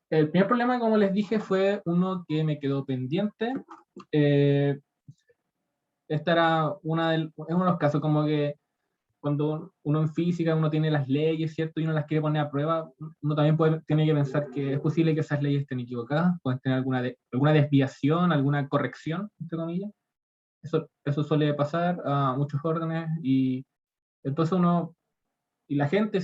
El primer problema, como les dije, fue uno que me quedó pendiente. Eh, Esta era es uno de los casos como que cuando uno en física, uno tiene las leyes, ¿cierto? Y uno las quiere poner a prueba, uno también tiene que pensar que es posible que esas leyes estén equivocadas, pueden tener alguna desviación, alguna corrección, entre comillas. Eso suele pasar a muchos órdenes y entonces y la gente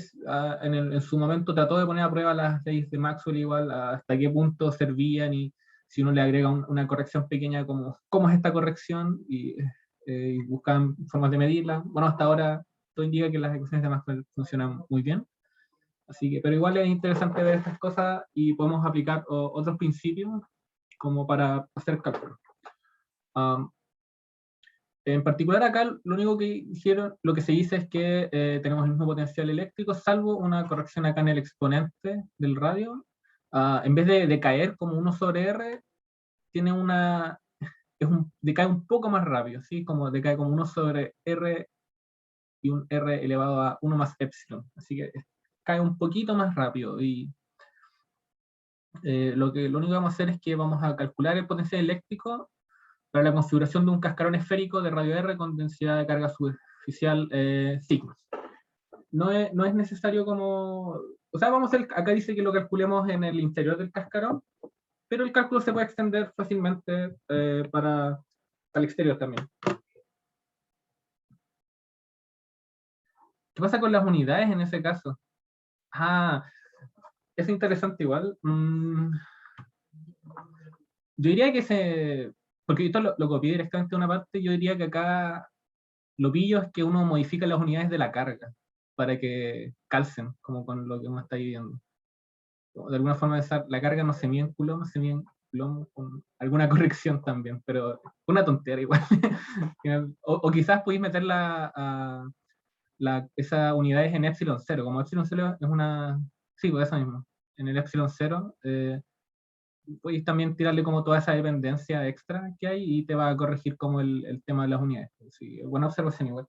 en su momento trató de poner a prueba las leyes de Maxwell igual, hasta qué punto servían y si uno le agrega una corrección pequeña, cómo es esta corrección y buscan formas de medirla. Bueno, hasta ahora todo indica que las ecuaciones de Maxwell funcionan muy bien, así que, pero igual es interesante ver estas cosas y podemos aplicar otros principios como para hacer cálculos. Um, En particular acá lo único que hicieron, lo que se dice es que tenemos el mismo potencial eléctrico, salvo una corrección acá en el exponente del radio. En vez de caer como 1 sobre R, tiene decae un poco más rápido, ¿sí? Como decae como 1 sobre R y un R elevado a 1 más epsilon. Así que cae un poquito más rápido. Y lo único que vamos a hacer es que vamos a calcular el potencial eléctrico para la configuración de un cascarón esférico de radio R con densidad de carga superficial sigma. No es necesario como... O sea, acá dice que lo calculemos en el interior del cascarón, pero el cálculo se puede extender fácilmente para el exterior también. ¿Qué pasa con las unidades en ese caso? Ah, es interesante igual. Yo diría que porque esto lo copié directamente de una parte, yo diría que acá lo pillo es que uno modifica las unidades de la carga para que calcen como con lo que uno está viviendo. De alguna forma la carga no se mide en Coulomb, se mide en Coulomb con alguna corrección también, pero una tontería igual. O quizás podéis meter esas unidades en epsilon 0, como epsilon 0 es una... Sí, pues eso mismo. En el epsilon 0 podéis también tirarle como toda esa dependencia extra que hay y te va a corregir como el tema de las unidades. Sí, buena observación igual.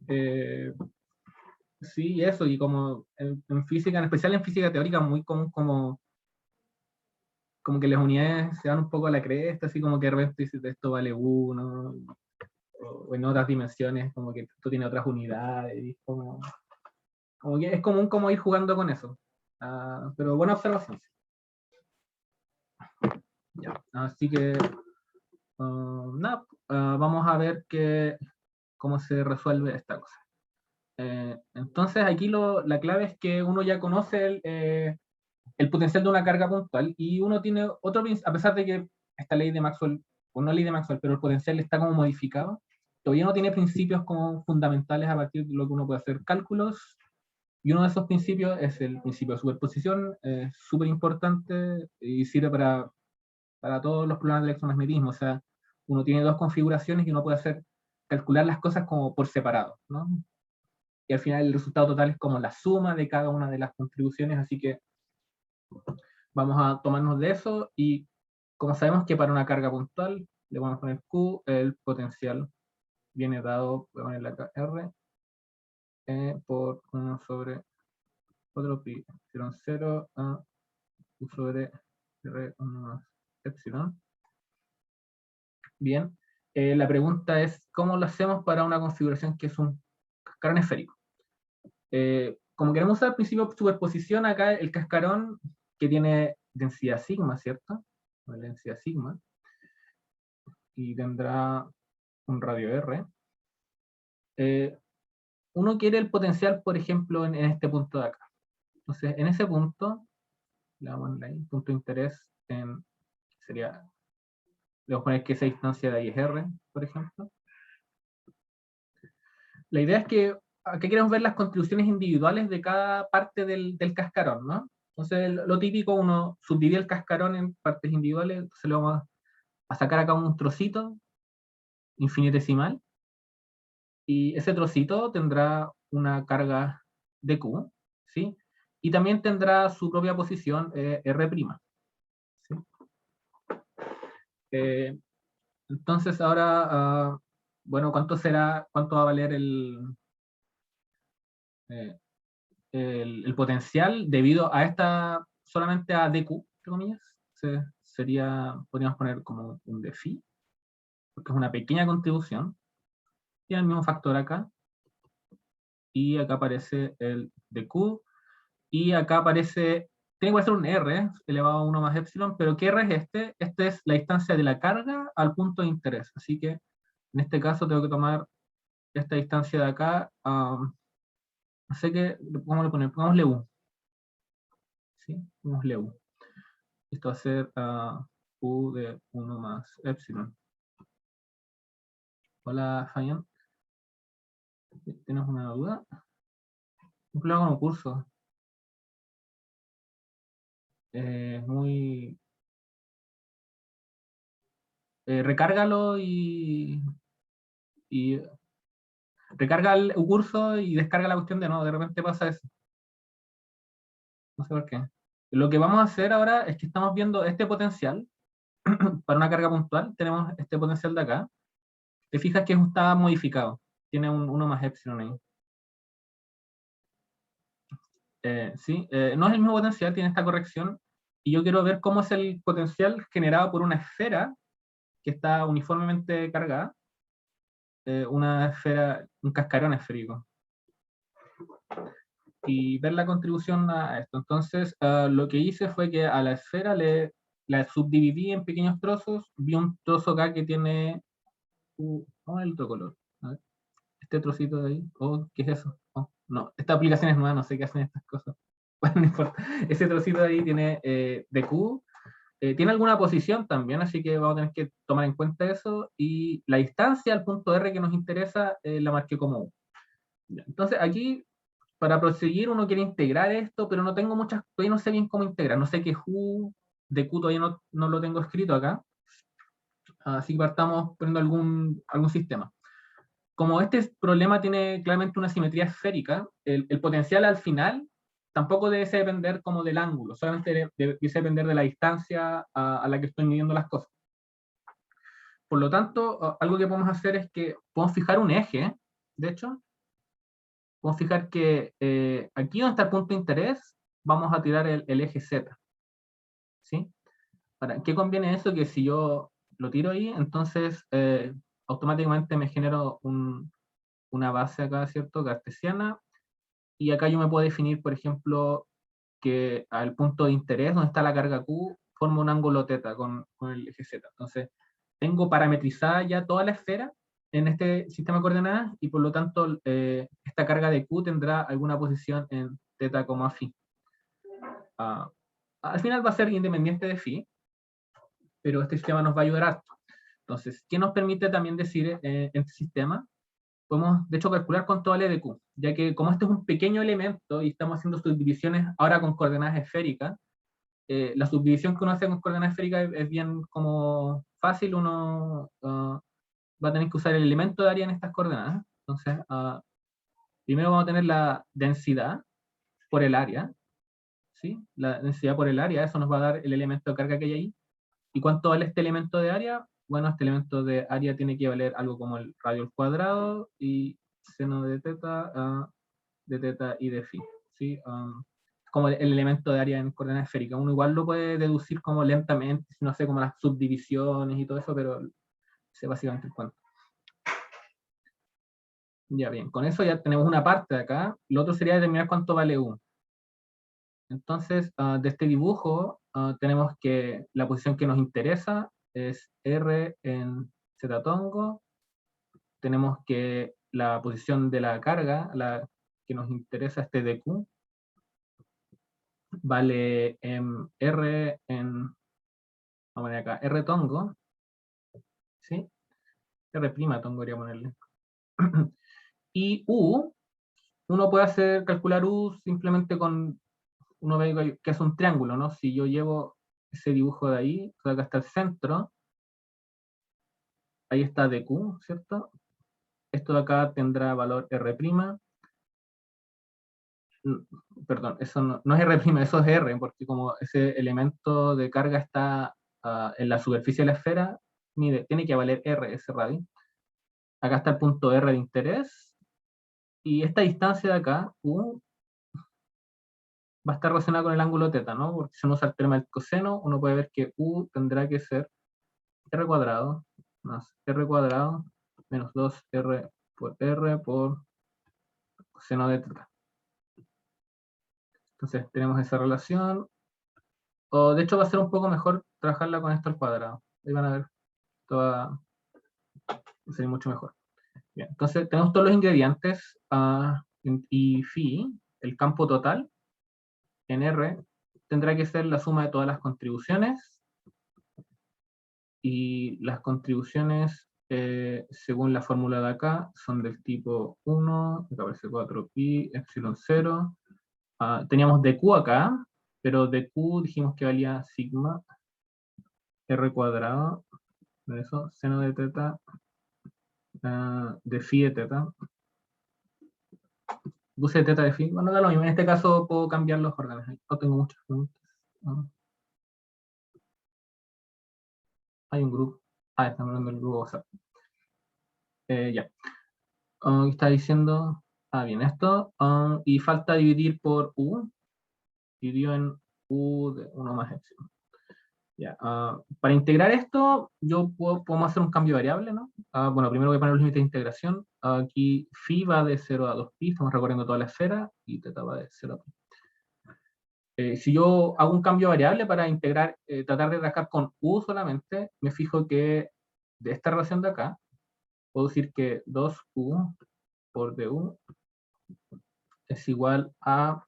Eh, sí, eso, y como en física, en especial en física teórica, muy común como que las unidades se dan un poco a la cresta, así como que de repente dices, esto vale 1, o en otras dimensiones, como que esto tiene otras unidades, y como que es común como ir jugando con eso. Pero buena observación. Ya. Así que, nada, vamos a ver cómo se resuelve esta cosa. Entonces aquí la clave es que uno ya conoce el potencial de una carga puntual y uno tiene otro, a pesar de que esta ley de Maxwell, o no ley de Maxwell, pero el potencial está como modificado, todavía no tiene principios como fundamentales a partir de lo que uno puede hacer cálculos, y uno de esos principios es el principio de superposición, es súper importante y sirve para todos los problemas del electromagnetismo. O sea, uno tiene dos configuraciones y uno puede calcular las cosas como por separado, ¿no? Y al final el resultado total es como la suma de cada una de las contribuciones, así que vamos a tomarnos de eso y como sabemos que para una carga puntual le vamos a poner Q, el potencial viene dado, voy a ponerle acá R, por 1 sobre 4 pi epsilon 0 a Q sobre R 1 más epsilon. Bien, la pregunta es, ¿cómo lo hacemos para una configuración que es un cascarón esférico? Como queremos usar el principio de superposición, acá el cascarón que tiene densidad sigma, ¿cierto? Densidad sigma, y tendrá un radio R. Uno quiere el potencial, por ejemplo, en este punto de acá. Entonces, en ese punto, le vamos a poner ahí, punto de interés sería, le vamos a poner que esa distancia de ahí es R, por ejemplo. La idea es que aquí queremos ver las contribuciones individuales de cada parte del cascarón, ¿no? Entonces, lo típico, uno subdivide el cascarón en partes individuales, entonces le vamos a sacar acá un trocito infinitesimal, y ese trocito tendrá una carga de Q, ¿sí? Y también tendrá su propia posición R', ¿sí? Eh, entonces ahora, bueno, ¿cuánto va a valer eh, el potencial debido a esta, solamente a dq, entre comillas, podríamos poner como un de phi, porque es una pequeña contribución, y el mismo factor acá, y acá aparece el dq, y acá aparece, tiene que ser un r elevado a 1 más epsilon, pero ¿qué r es este? Este es la distancia de la carga al punto de interés, así que en este caso tengo que tomar esta distancia de acá, no sé qué, ¿cómo le ponemos? Pongámosle u, ¿sí? Pongámosle u. Esto va a ser u de 1 más epsilon. Hola, Fabián. ¿Tienes una duda? Un problema con un curso. Muy... recárgalo y recarga el curso y descarga la cuestión de nuevo. De repente pasa eso. No sé por qué. Lo que vamos a hacer ahora es que estamos viendo este potencial para una carga puntual. Tenemos este potencial de acá. Te fijas que está modificado. Tiene un 1 más epsilon ahí. Sí, no es el mismo potencial, tiene esta corrección. Y yo quiero ver cómo es el potencial generado por una esfera que está uniformemente cargada. Una esfera, un cascarón esférico. Y ver la contribución a esto. Entonces, lo que hice fue que a la esfera la subdividí en pequeños trozos. Vi un trozo acá que tiene... vamos a ver el otro color. A ver, este trocito de ahí. Oh, ¿qué es eso? Oh, no, esta aplicación es nueva, no sé qué hacen estas cosas. Bueno, no importa. Ese trocito de ahí tiene dq. Tiene alguna posición también, así que vamos a tener que tomar en cuenta eso. Y la distancia al punto R que nos interesa la marqué como U. Entonces, aquí, para proseguir, uno quiere integrar esto, pero no tengo muchas, todavía no sé bien cómo integrar. No sé qué U de Q todavía no lo tengo escrito acá. Así que partamos poniendo algún sistema. Como este problema tiene claramente una simetría esférica, el potencial al final tampoco debe depender como del ángulo, solamente debe depender de la distancia a la que estoy midiendo las cosas. Por lo tanto, algo que podemos hacer es que podemos fijar un eje, de hecho, podemos fijar que aquí donde está el punto de interés, vamos a tirar el eje Z. ¿Sí? ¿Para qué conviene eso? Que si yo lo tiro ahí, entonces automáticamente me genero una base acá, ¿cierto? Cartesiana, y acá yo me puedo definir, por ejemplo, que al punto de interés, donde está la carga Q, forma un ángulo θ con el eje Z. Entonces, tengo parametrizada ya toda la esfera en este sistema de coordenadas, y por lo tanto, esta carga de Q tendrá alguna posición en θ, phi. Al final va a ser independiente de phi, pero este sistema nos va a ayudar harto. Entonces, ¿qué nos permite también decir en este sistema? Podemos, de hecho, calcular cuánto vale de Q, ya que como este es un pequeño elemento y estamos haciendo subdivisiones ahora con coordenadas esféricas, la subdivisión que uno hace con coordenadas esféricas es bien como fácil, uno va a tener que usar el elemento de área en estas coordenadas. Entonces, primero vamos a tener la densidad por el área, ¿sí? La densidad por el área, eso nos va a dar el elemento de carga que hay ahí. ¿Y cuánto vale este elemento de área? Bueno, este elemento de área tiene que valer algo como el radio al cuadrado y seno de teta y de phi, ¿sí? Como el elemento de área en coordenadas esféricas. Uno igual lo puede deducir como lentamente, no sé, como las subdivisiones y todo eso, pero sé básicamente el cuento. Ya bien, con eso ya tenemos una parte de acá. Lo otro sería determinar cuánto vale U. Entonces, de este dibujo, tenemos que la posición que nos interesa es R en Z tongo. Tenemos que la posición de la carga, la que nos interesa, este dq, vale R en, vamos a poner acá, R tongo, ¿sí? R prima tongo quería ponerle. Y U, uno puede calcular U simplemente con, uno ve que es un triángulo, ¿no? Si yo llevo ese dibujo de ahí, acá está el centro, ahí está dq, ¿cierto? Esto de acá tendrá valor R', perdón, eso no es R', eso es R, porque como ese elemento de carga está en la superficie de la esfera, mire, tiene que valer R ese radio. Acá está el punto R de interés, y esta distancia de acá, U, va a estar relacionada con el ángulo teta, ¿no? Porque si uno usa el teorema del coseno, uno puede ver que U tendrá que ser R cuadrado más R cuadrado menos 2R por coseno de teta. Entonces tenemos esa relación. O de hecho va a ser un poco mejor trabajarla con esto al cuadrado. Ahí van a ver, esto va a ser mucho mejor. Bien, entonces tenemos todos los ingredientes y phi, el campo total, en R, tendrá que ser la suma de todas las contribuciones. Y las contribuciones, según la fórmula de acá, son del tipo 1, acá aparece 4pi, epsilon 0. Teníamos dq acá, pero dq dijimos que valía sigma r cuadrado, eso, seno de teta, de phi de teta. Puse de teta de phi, bueno, da lo mismo, en este caso puedo cambiar los órdenes, no tengo muchas preguntas. Hay un grupo, estamos hablando del grupo WhatsApp. Ya. ¿Qué está diciendo? Bien, esto. Y falta dividir por U. Dividido en U de 1 más epsilon. Ya, para integrar esto, podemos hacer un cambio de variable, ¿no? Bueno, primero voy a poner los límites de integración. Aquí phi va de 0 a 2pi, estamos recorriendo toda la esfera, y teta va de 0 a pi. Si yo hago un cambio de variable para integrar, tratar de trabajar con U solamente, me fijo que de esta relación de acá, puedo decir que 2U por du es igual a,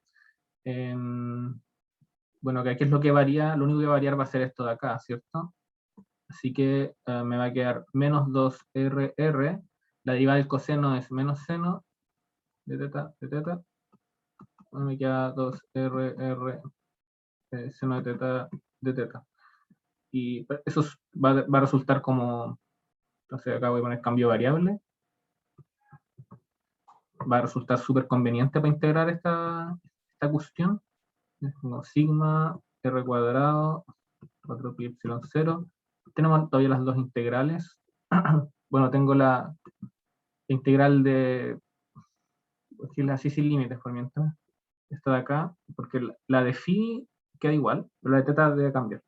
bueno, que aquí es lo que varía, lo único que va a variar va a ser esto de acá, ¿cierto? Así que me va a quedar menos 2RR, la derivada del coseno es menos seno de teta, me queda 2RR seno de teta. Y eso va a resultar como, entonces acá voy a poner cambio variable, va a resultar súper conveniente para integrar esta cuestión. Como sigma r cuadrado 4pi epsilon 0. Tenemos todavía las dos integrales. Bueno, tengo la integral de, así sin límites por mientras, esta de acá, porque la de phi queda igual, pero la de teta debe cambiar.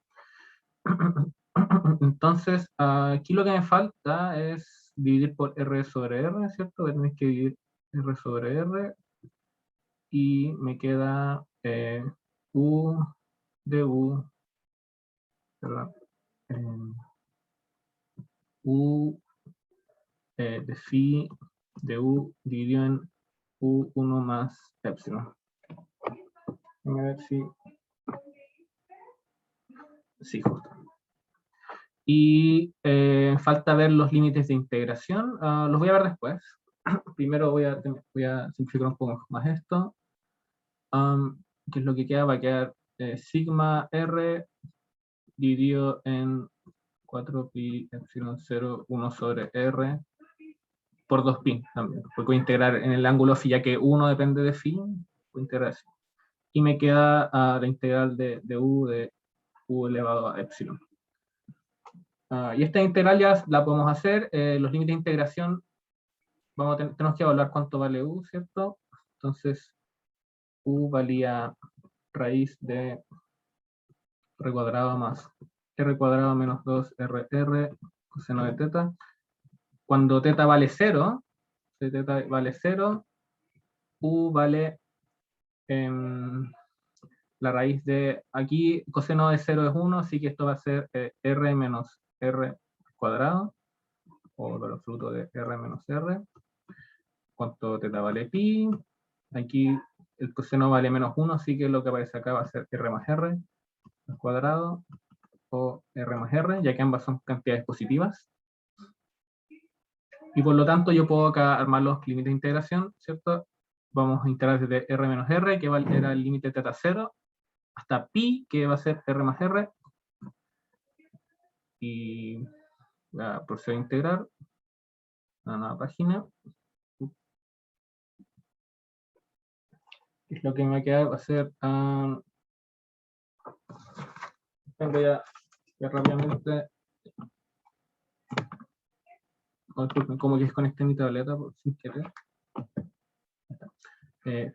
Entonces, aquí lo que me falta es dividir por r sobre r, ¿cierto? Tenéis que dividir r sobre r, y me queda u de u, perdón, u de phi de u dividido en u1 más epsilon. A ver si... Sí, justo. Y falta ver los límites de integración. Los voy a ver después. Primero voy a simplificar un poco más esto. ¿Qué es lo que queda? Va a quedar sigma r dividido en 4pi epsilon 0, 1 sobre r por 2pi también, porque voy a integrar en el ángulo phi, ya que 1 depende de phi, voy a integrar así. Y me queda la integral de u de u elevado a epsilon. Y esta integral ya la podemos hacer, los límites de integración, tenemos que evaluar cuánto vale u, ¿cierto? Entonces, u valía raíz de r cuadrado más r cuadrado menos 2rr coseno de teta. Cuando teta vale 0, si teta vale 0, u vale la raíz de, aquí coseno de 0 es 1, así que esto va a ser r menos r cuadrado, o el fruto de r menos r. ¿Cuánto teta vale pi? Aquí el coseno vale menos 1, así que lo que aparece acá va a ser r más r al cuadrado, o r más r, ya que ambas son cantidades positivas. Y por lo tanto yo puedo acá armar los límites de integración, ¿cierto? Vamos a integrar desde r menos r, que era el límite teta 0, hasta pi, que va a ser r más r. Y procedo a integrar a la nueva página. Es lo que me queda, va a ser... voy a rápidamente... disculpen, como que desconecté mi tableta sin querer.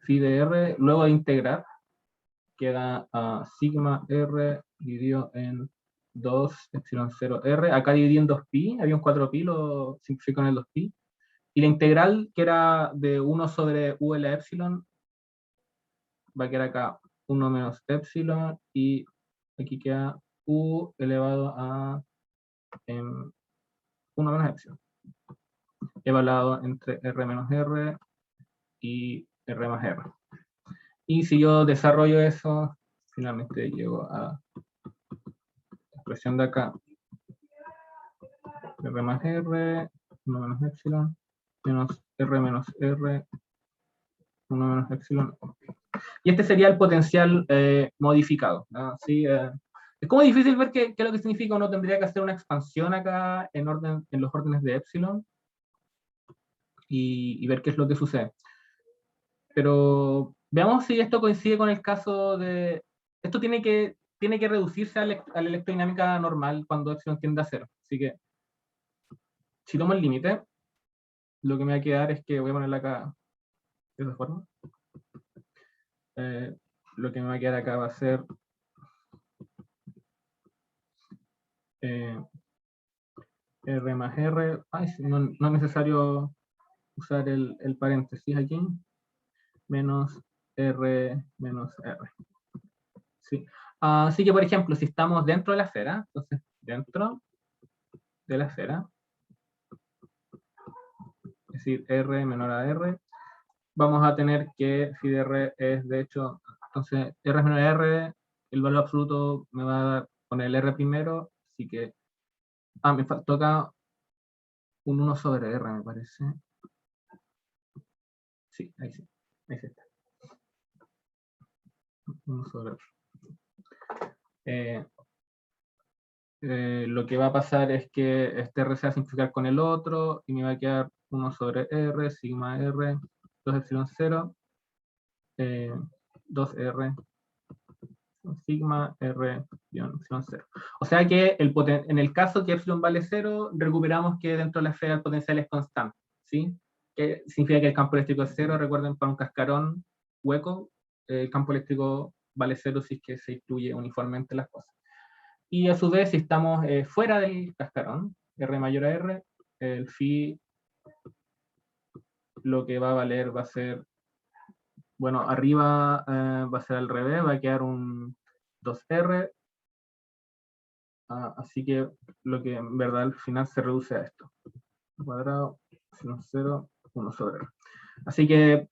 Phi de r, luego de integrar, queda sigma R dividido en 2 epsilon 0 R. Acá dividí en 2pi, había un 4pi, lo simplifico en el 2pi. Y la integral, que era de 1 sobre u a la epsilon, va a quedar acá 1 menos epsilon, y aquí queda u elevado a 1 menos epsilon, evaluado entre r menos r y r más r. Y si yo desarrollo eso, finalmente llego a la expresión de acá, r más r, 1 menos epsilon, menos r, 1 menos epsilon. Y este sería el potencial modificado, ¿no? ¿Sí? Es como difícil ver qué es lo que significa. Uno tendría que hacer una expansión acá en los órdenes de epsilon y ver qué es lo que sucede. Pero veamos si esto coincide con el caso de... Esto tiene que reducirse a la electrodinámica normal cuando epsilon tiende a 0. Así que, si tomo el límite, lo que me va a quedar es que voy a ponerla acá de esa forma. Lo que me va a quedar acá va a ser R más R. Ay, no es necesario usar el paréntesis aquí. Menos R menos R. ¿Sí? Así que, por ejemplo, si estamos dentro de la esfera, entonces dentro de la esfera, es decir, R menor a R, vamos a tener que, si R es de hecho, entonces R es menor a R, el valor absoluto me va a dar poner el R primero, así que, me toca un 1 sobre R, me parece. Sí, ahí sí, ahí sí está. 1 sobre R. Lo que va a pasar es que este R se va a simplificar con el otro y me va a quedar 1 sobre R, sigma R, 2 epsilon 0, 2R, sigma R, epsilon 0. O sea que en el caso que epsilon vale 0, recuperamos que dentro de la esfera el potencial es constante, ¿sí? Que significa que el campo eléctrico es 0. Recuerden, para un cascarón hueco, el campo eléctrico vale 0 si es que se distribuye uniformemente las cosas. Y a su vez, si estamos fuera del cascarón, R mayor a R, el phi lo que va a valer va a ser, bueno, arriba va a ser al revés, va a quedar un 2R, así que lo que en verdad al final se reduce a esto. Cuadrado, 0, 1 sobre R. Así que,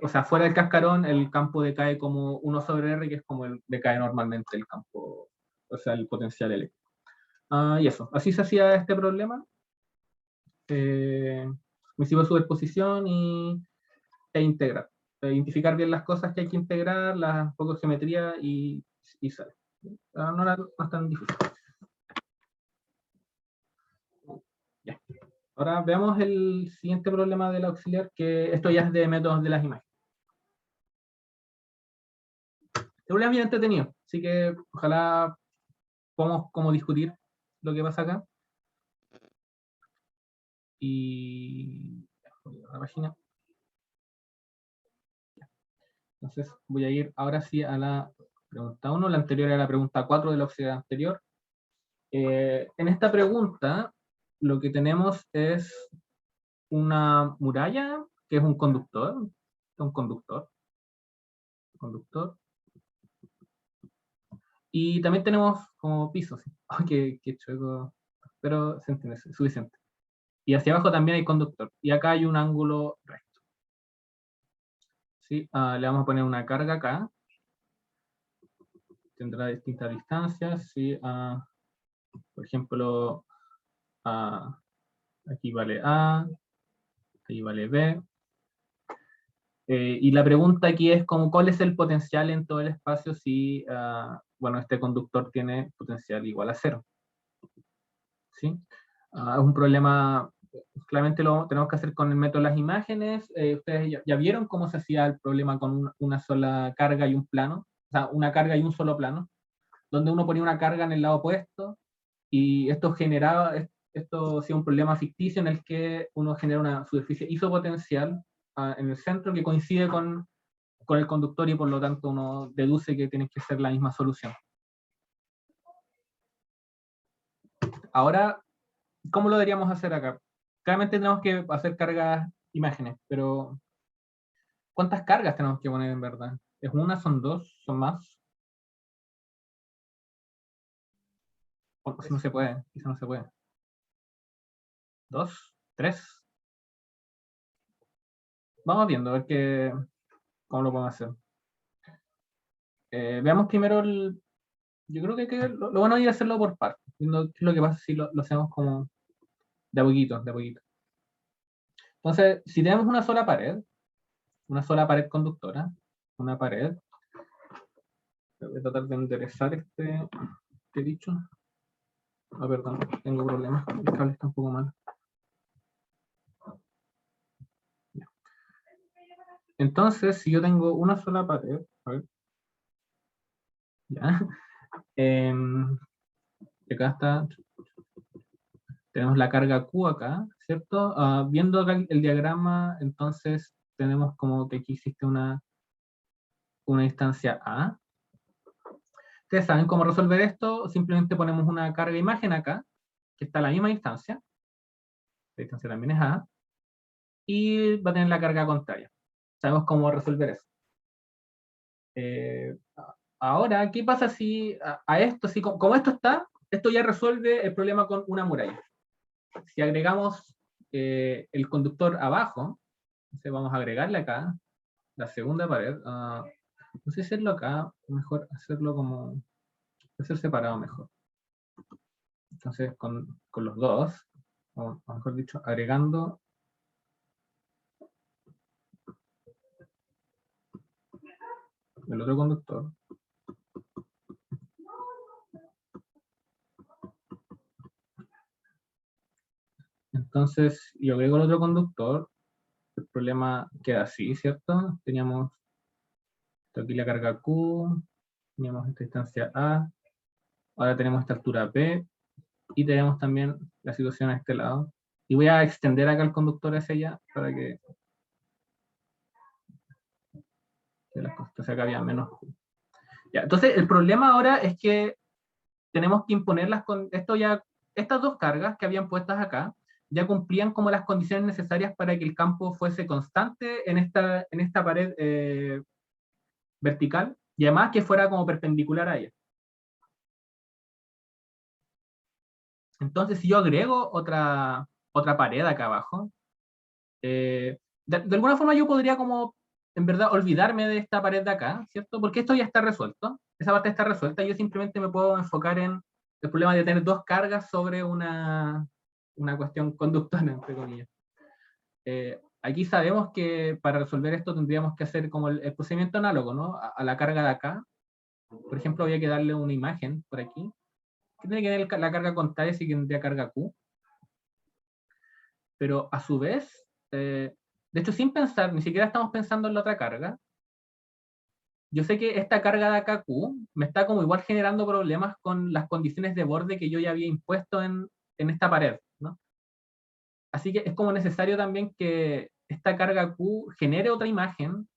o sea, fuera del cascarón, el campo decae como 1 sobre R, que es como decae normalmente el campo, o sea, el potencial eléctrico. Y eso, así se hacía este problema. Principio de superposición e integrar. Identificar bien las cosas que hay que integrar, un poco de geometría y sale. No es tan difícil. Ya. Ahora veamos el siguiente problema del auxiliar, que esto ya es de métodos de las imágenes. El problema es bien entretenido, así que ojalá podamos como discutir lo que pasa acá. Y la página. Entonces voy a ir ahora sí a la pregunta 1. La anterior era la pregunta 4 del auxiliar anterior. En esta pregunta lo que tenemos es una muralla, que es un conductor, y también tenemos como pisos, ¿sí? Oh, qué chueco, pero se entiende, es suficiente. Y hacia abajo también hay conductor, y acá hay un ángulo recto. ¿Sí? Le vamos a poner una carga acá, tendrá distintas distancias, ¿sí? Por ejemplo, aquí vale A, aquí vale B. Y la pregunta aquí es como, ¿cuál es el potencial en todo el espacio si, bueno, este conductor tiene potencial igual a 0? ¿Sí? Es un problema, claramente lo tenemos que hacer con el método de las imágenes. Ustedes ya vieron cómo se hacía el problema con una sola carga y un plano, o sea, una carga y un solo plano, donde uno ponía una carga en el lado opuesto y esto hacía un problema ficticio en el que uno genera una superficie isopotencial en el centro que coincide con con el conductor y por lo tanto uno deduce que tiene que ser la misma solución. Ahora, ¿cómo lo deberíamos hacer acá? Claramente tenemos que hacer cargas imágenes, pero ¿cuántas cargas tenemos que poner en verdad? ¿Es una? ¿Son dos? ¿Son más? O si no se puede, quizá no se puede. ¿Dos? ¿Tres? Vamos viendo, a ver cómo lo podemos hacer. Veamos primero yo creo que lo bueno es hacerlo por partes, viendo qué es lo que pasa si lo hacemos como de a poquito, de a poquito. Entonces, si tenemos una sola pared conductora, una pared, voy a tratar de enderezar este dicho. Ah, perdón, tengo problemas, el cable está un poco mal. Ya. Entonces, si yo tengo una sola pared, a ver, ya, acá está, tenemos la carga Q acá, ¿cierto? Viendo acá el diagrama, entonces tenemos como que aquí existe una instancia A. Ustedes saben cómo resolver esto, simplemente ponemos una carga imagen acá, que está a la misma distancia, la distancia también es A, y va a tener la carga contraria. Sabemos cómo resolver eso. Ahora, ¿qué pasa si a esto, si como esto está, esto ya resuelve el problema con una muralla? Si agregamos el conductor abajo, entonces vamos a agregarle acá la segunda pared. No sé si hacerlo acá, mejor hacerlo como, hacer separado mejor. Entonces con los dos, o mejor dicho, agregando el otro conductor. Entonces yo agrego el otro conductor, el problema queda así, ¿cierto? Teníamos aquí la carga Q, teníamos esta distancia A, ahora tenemos esta altura P, y tenemos también la situación a este lado. Y voy a extender acá el conductor hacia allá para que las cosas acá había menos Q. Ya, entonces el problema ahora es que tenemos que imponerlas con esto ya, estas dos cargas que habían puestas acá, ya cumplían como las condiciones necesarias para que el campo fuese constante en esta pared vertical, y además que fuera como perpendicular a ella. Entonces, si yo agrego otra pared acá abajo, de alguna forma yo podría como, en verdad, olvidarme de esta pared de acá, ¿cierto? Porque esto ya está resuelto, esa parte está resuelta, yo simplemente me puedo enfocar en el problema de tener dos cargas sobre una cuestión conductora, entre comillas. Aquí sabemos que para resolver esto tendríamos que hacer como el procedimiento análogo, ¿no? A la carga de acá. Por ejemplo, había que darle una imagen por aquí, que tiene que tener la carga contraria, así que tendría carga Q. Pero a su vez, de hecho, sin pensar, ni siquiera estamos pensando en la otra carga, yo sé que esta carga de acá Q me está como igual generando problemas con las condiciones de borde que yo ya había impuesto en esta pared, ¿no? Así que es como necesario también que esta carga Q genere otra imagen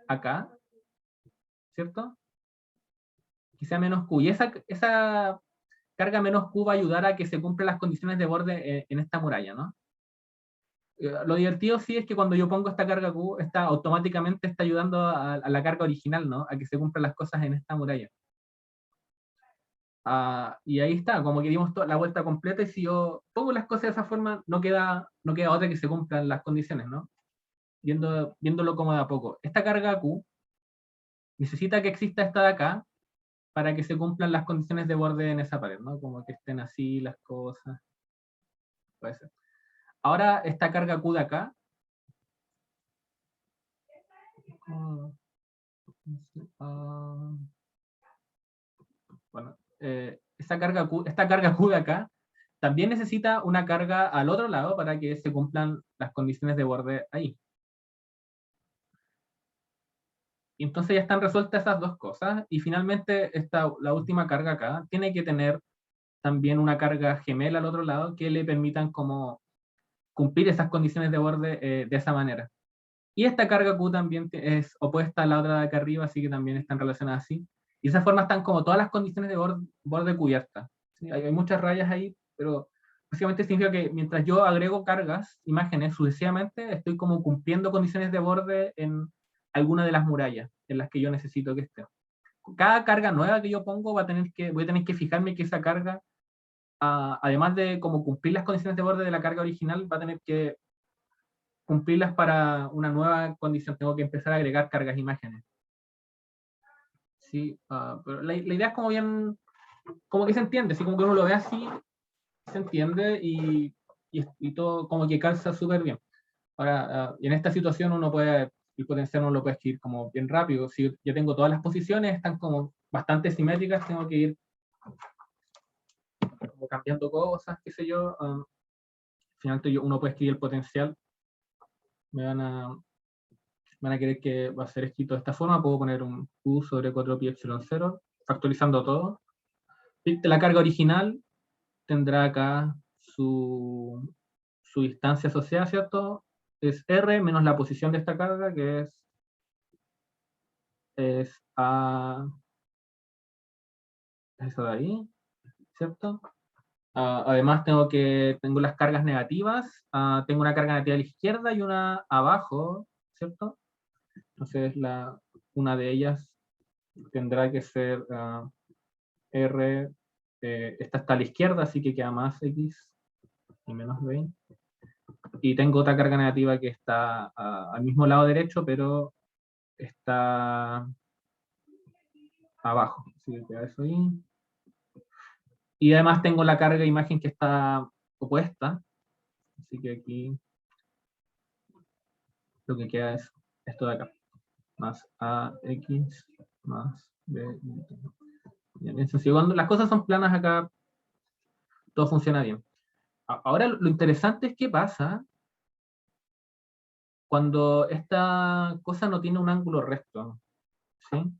acá, ¿cierto? Que sea menos Q. Y esa carga menos Q va a ayudar a que se cumplan las condiciones de borde en esta muralla, ¿no? Lo divertido sí es que cuando yo pongo esta carga Q, automáticamente está ayudando a la carga original, ¿no? A que se cumplan las cosas en esta muralla. Y ahí está, como que dimos la vuelta completa, y si yo pongo las cosas de esa forma, no queda otra que se cumplan las condiciones, ¿no? Viéndolo como de a poco. Esta carga Q necesita que exista esta de acá para que se cumplan las condiciones de borde en esa pared, ¿no? Como que estén así las cosas. Puede ser. Ahora, esta carga Q de acá. Bueno, esta carga Q de acá también necesita una carga al otro lado para que se cumplan las condiciones de borde ahí. Y entonces ya están resueltas esas dos cosas, y finalmente la última carga acá tiene que tener también una carga gemela al otro lado que le permitan como cumplir esas condiciones de borde de esa manera. Y esta carga Q también es opuesta a la otra de acá arriba, así que también están relacionadas así. Y de esa forma están como todas las condiciones de borde cubierta. ¿Sí? Hay muchas rayas ahí, pero básicamente significa que mientras yo agrego cargas, imágenes, sucesivamente, estoy como cumpliendo condiciones de borde en alguna de las murallas en las que yo necesito que esté. Cada carga nueva que yo pongo voy a tener que fijarme que esa carga, además de como cumplir las condiciones de borde de la carga original, va a tener que cumplirlas para una nueva condición. Tengo que empezar a agregar cargas imágenes. Sí, pero la idea es como bien, como que se entiende, ¿sí? Como que uno lo ve así, se entiende y todo como que calza súper bien. Ahora, en esta situación el potencial uno lo puede escribir como bien rápido. Si yo tengo todas las posiciones, están como bastante simétricas, tengo que ir como cambiando cosas, qué sé yo. Al final uno puede escribir el potencial. Me van a querer que va a ser escrito de esta forma. Puedo poner un Q sobre 4pi epsilon 0, factorizando todo. La carga original tendrá acá su distancia asociada, ¿cierto? Es R menos la posición de esta carga, que es A, eso de ahí, ¿cierto? Además tengo las cargas negativas, tengo una carga negativa a la izquierda y una abajo, ¿cierto? Entonces una de ellas tendrá que ser R, esta está a la izquierda, así que queda más X y menos B. Y tengo otra carga negativa que está al mismo lado derecho, pero está abajo. Así que queda eso ahí. Y además tengo la carga imagen que está opuesta. Así que aquí lo que queda es esto de acá. Más AX más B. Bien sencillo. Cuando las cosas son planas acá, todo funciona bien. Ahora lo interesante es qué pasa cuando esta cosa no tiene un ángulo recto. ¿Sí?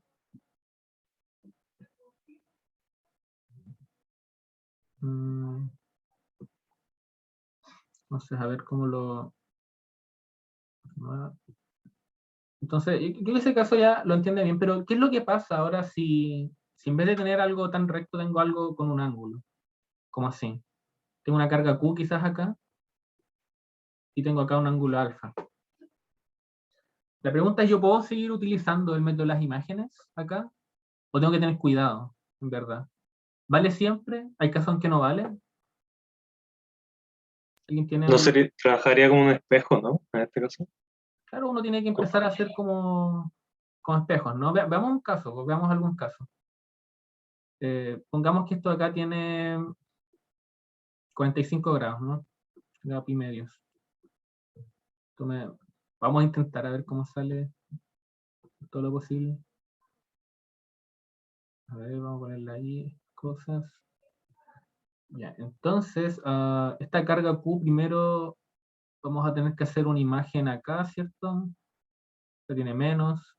Entonces, a ver cómo lo... Entonces, yo creo que ese caso ya lo entiende bien, pero ¿qué es lo que pasa ahora si en vez de tener algo tan recto tengo algo con un ángulo? ¿Cómo así? Tengo una carga Q quizás acá y tengo acá un ángulo alfa. La pregunta es, ¿yo puedo seguir utilizando el método de las imágenes acá? ¿O tengo que tener cuidado, en verdad? ¿Vale siempre? ¿Hay casos en que no vale? ¿Alguien tiene No algún...? sería, trabajaría como un espejo, ¿no? En este caso. Claro, uno tiene que empezar a hacer como espejos, ¿no? Veamos un caso, pues, veamos algún caso. Pongamos que esto acá tiene 45 grados, ¿no? De pi medios. Vamos a intentar a ver cómo sale todo lo posible. A ver, vamos a ponerle ahí cosas. Ya, entonces, esta carga Q primero vamos a tener que hacer una imagen acá, ¿cierto? Que tiene menos.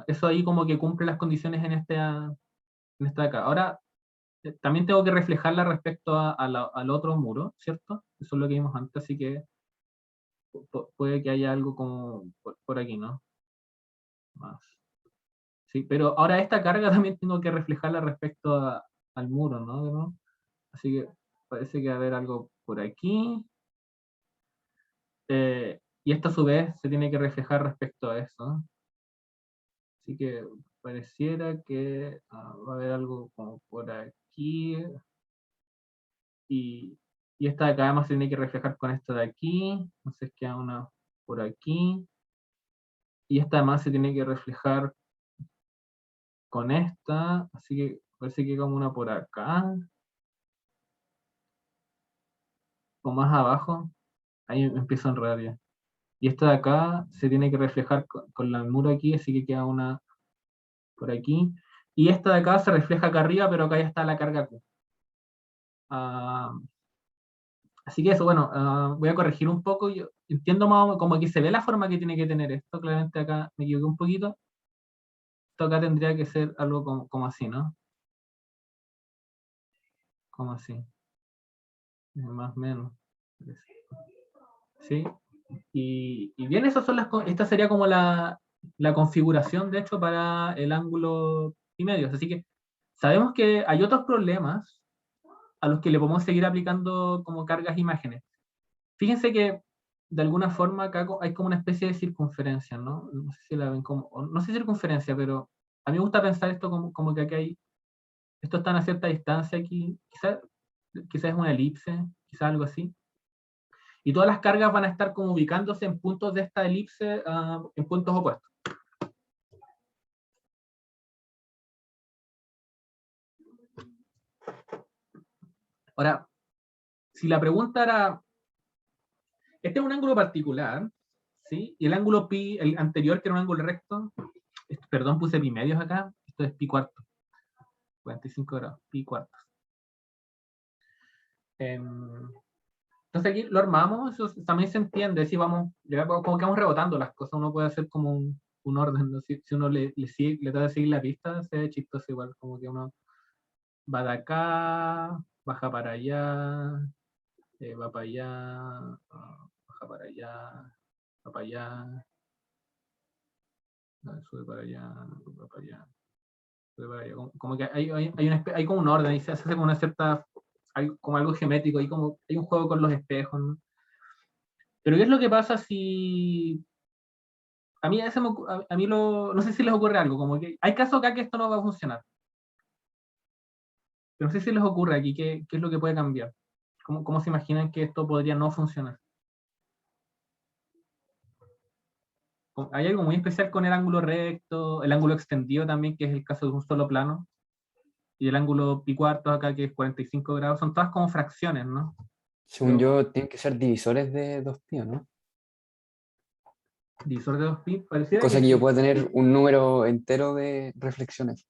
Eso ahí como que cumple las condiciones en esta de acá. Ahora, también tengo que reflejarla respecto al otro muro, ¿cierto? Eso es lo que vimos antes, así que puede que haya algo como por aquí, ¿no? Más. Sí, pero ahora esta carga también tengo que reflejarla respecto al muro, ¿no? Así que parece que va a haber algo por aquí. Y esto a su vez se tiene que reflejar respecto a eso, ¿no? Así que pareciera que va a haber algo como por aquí. Y, y esta de acá además se tiene que reflejar con esta de aquí. Entonces queda una por aquí. Y esta además se tiene que reflejar con esta. Así que parece que como una por acá. O más abajo. Ahí me empiezo a enredar ya. Y esta de acá se tiene que reflejar con el muro aquí, así que queda una por aquí. Y esta de acá se refleja acá arriba, pero acá ya está la carga Q. Ah, así que eso, bueno, voy a corregir un poco. Yo entiendo más o menos como que se ve la forma que tiene que tener esto. Claramente acá me equivoqué un poquito. Esto acá tendría que ser algo como así, ¿no? Como así. Más o menos. ¿Sí? Y bien, esta sería como la configuración, de hecho, para el ángulo y medios. Así que sabemos que hay otros problemas a los que le podemos seguir aplicando como cargas imágenes. Fíjense que de alguna forma acá hay como una especie de circunferencia, ¿no? No sé si la ven como, no sé circunferencia, pero a mí me gusta pensar esto como que aquí esto está a una cierta distancia aquí, quizás es una elipse, quizás algo así. Y todas las cargas van a estar como ubicándose en puntos de esta elipse, en puntos opuestos. Ahora, si la pregunta era, este es un ángulo particular, ¿sí? Y el ángulo pi, el anterior, que era un ángulo recto, perdón, puse pi medios acá, esto es pi cuarto, 45 grados, pi cuartos. Entonces aquí lo armamos, eso también se entiende, si vamos, como que vamos rebotando las cosas, uno puede hacer como un orden, ¿no? Si uno le trata de seguir la pista, se ve chistoso igual, como que uno va de acá, baja para allá, va para allá, baja para allá, va para allá, sube para allá, va para allá, sube para allá. Como que hay como un orden, y se hace como una cierta, hay como algo geométrico, hay un juego con los espejos, ¿no? Pero ¿qué es lo que pasa si a mí, a mí no sé si les ocurre algo, como que hay casos acá que esto no va a funcionar, pero no sé si les ocurre aquí qué es lo que puede cambiar, cómo se imaginan que esto podría no funcionar. Hay algo muy especial con el ángulo recto, el ángulo extendido también, que es el caso de un solo plano, y el ángulo pi cuartos acá, que es 45 grados, son todas como fracciones, ¿no? Según yo, tienen que ser divisores de 2pi, ¿no? Divisor de 2pi, pareciera Cosa que que yo sí. pueda tener un número entero de reflexiones.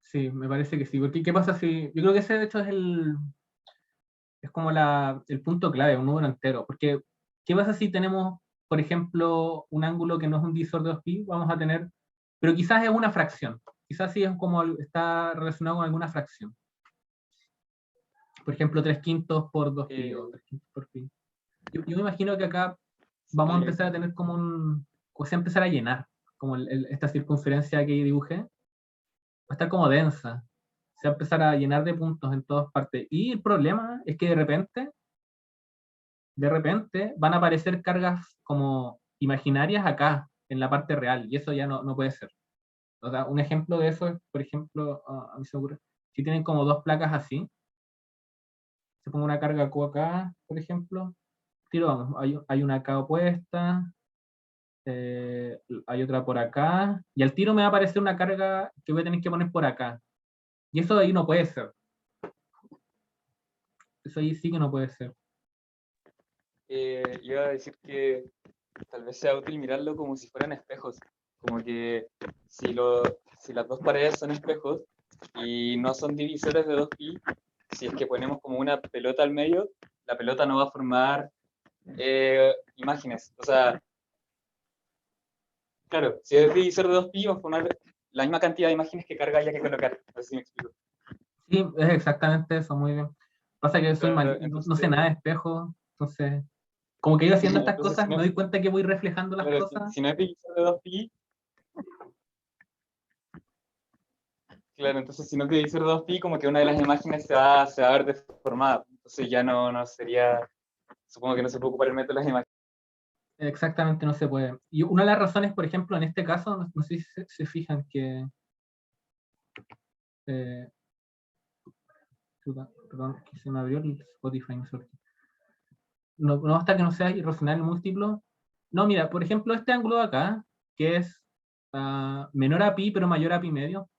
Sí, me parece que sí. Porque ¿qué pasa si...? Yo creo que ese de hecho es como el punto clave, un número entero. Porque, ¿qué pasa si tenemos, por ejemplo, un ángulo que no es un divisor de 2pi? Vamos a tener... Pero quizás es una fracción. Quizás sí es como está relacionado con alguna fracción. Por ejemplo, 3 quintos por 2pi o 3 quintos por pi. Yo me imagino que acá vamos a empezar a tener o sea, empezar a llenar, como esta circunferencia que dibujé, va a estar como densa, se va a empezar a llenar de puntos en todas partes. Y el problema es que de repente van a aparecer cargas como imaginarias acá, en la parte real, y eso ya no puede ser. O sea, un ejemplo de eso es, por ejemplo, a mí se me ocurre, si tienen como dos placas así, se pone una carga Q acá, por ejemplo, tiro, vamos, hay una acá opuesta, hay otra por acá, y al tiro me va a aparecer una carga que voy a tener que poner por acá. Y eso de ahí no puede ser. Eso ahí sí que no puede ser. Iba a decir que tal vez sea útil mirarlo como si fueran espejos. Como que si las dos paredes son espejos y no son divisores de 2pi, si es que ponemos como una pelota al medio, la pelota no va a formar imágenes. O sea, claro, si es divisor de 2pi, va a formar la misma cantidad de imágenes que carga haya que colocar. No sé si me explico. Sí, es exactamente eso, muy bien. Pasa que soy mal, Claro, no sé nada de espejo, entonces, como que iba haciendo estas entonces cosas, si no, me doy cuenta que voy reflejando las claro, cosas. si no es divisor de 2pi, claro, entonces si no te dice 2pi, como que una de las imágenes se va a ver deformada. Entonces ya no sería, supongo que no se puede ocupar el método de las imágenes. Exactamente, no se puede. Y una de las razones, por ejemplo, en este caso, no sé si se fijan que... eh, perdón, que se me abrió el Spotify. No basta que no sea irracional múltiplo. No, mira, por ejemplo, este ángulo de acá, que es menor a pi, pero mayor a pi medio,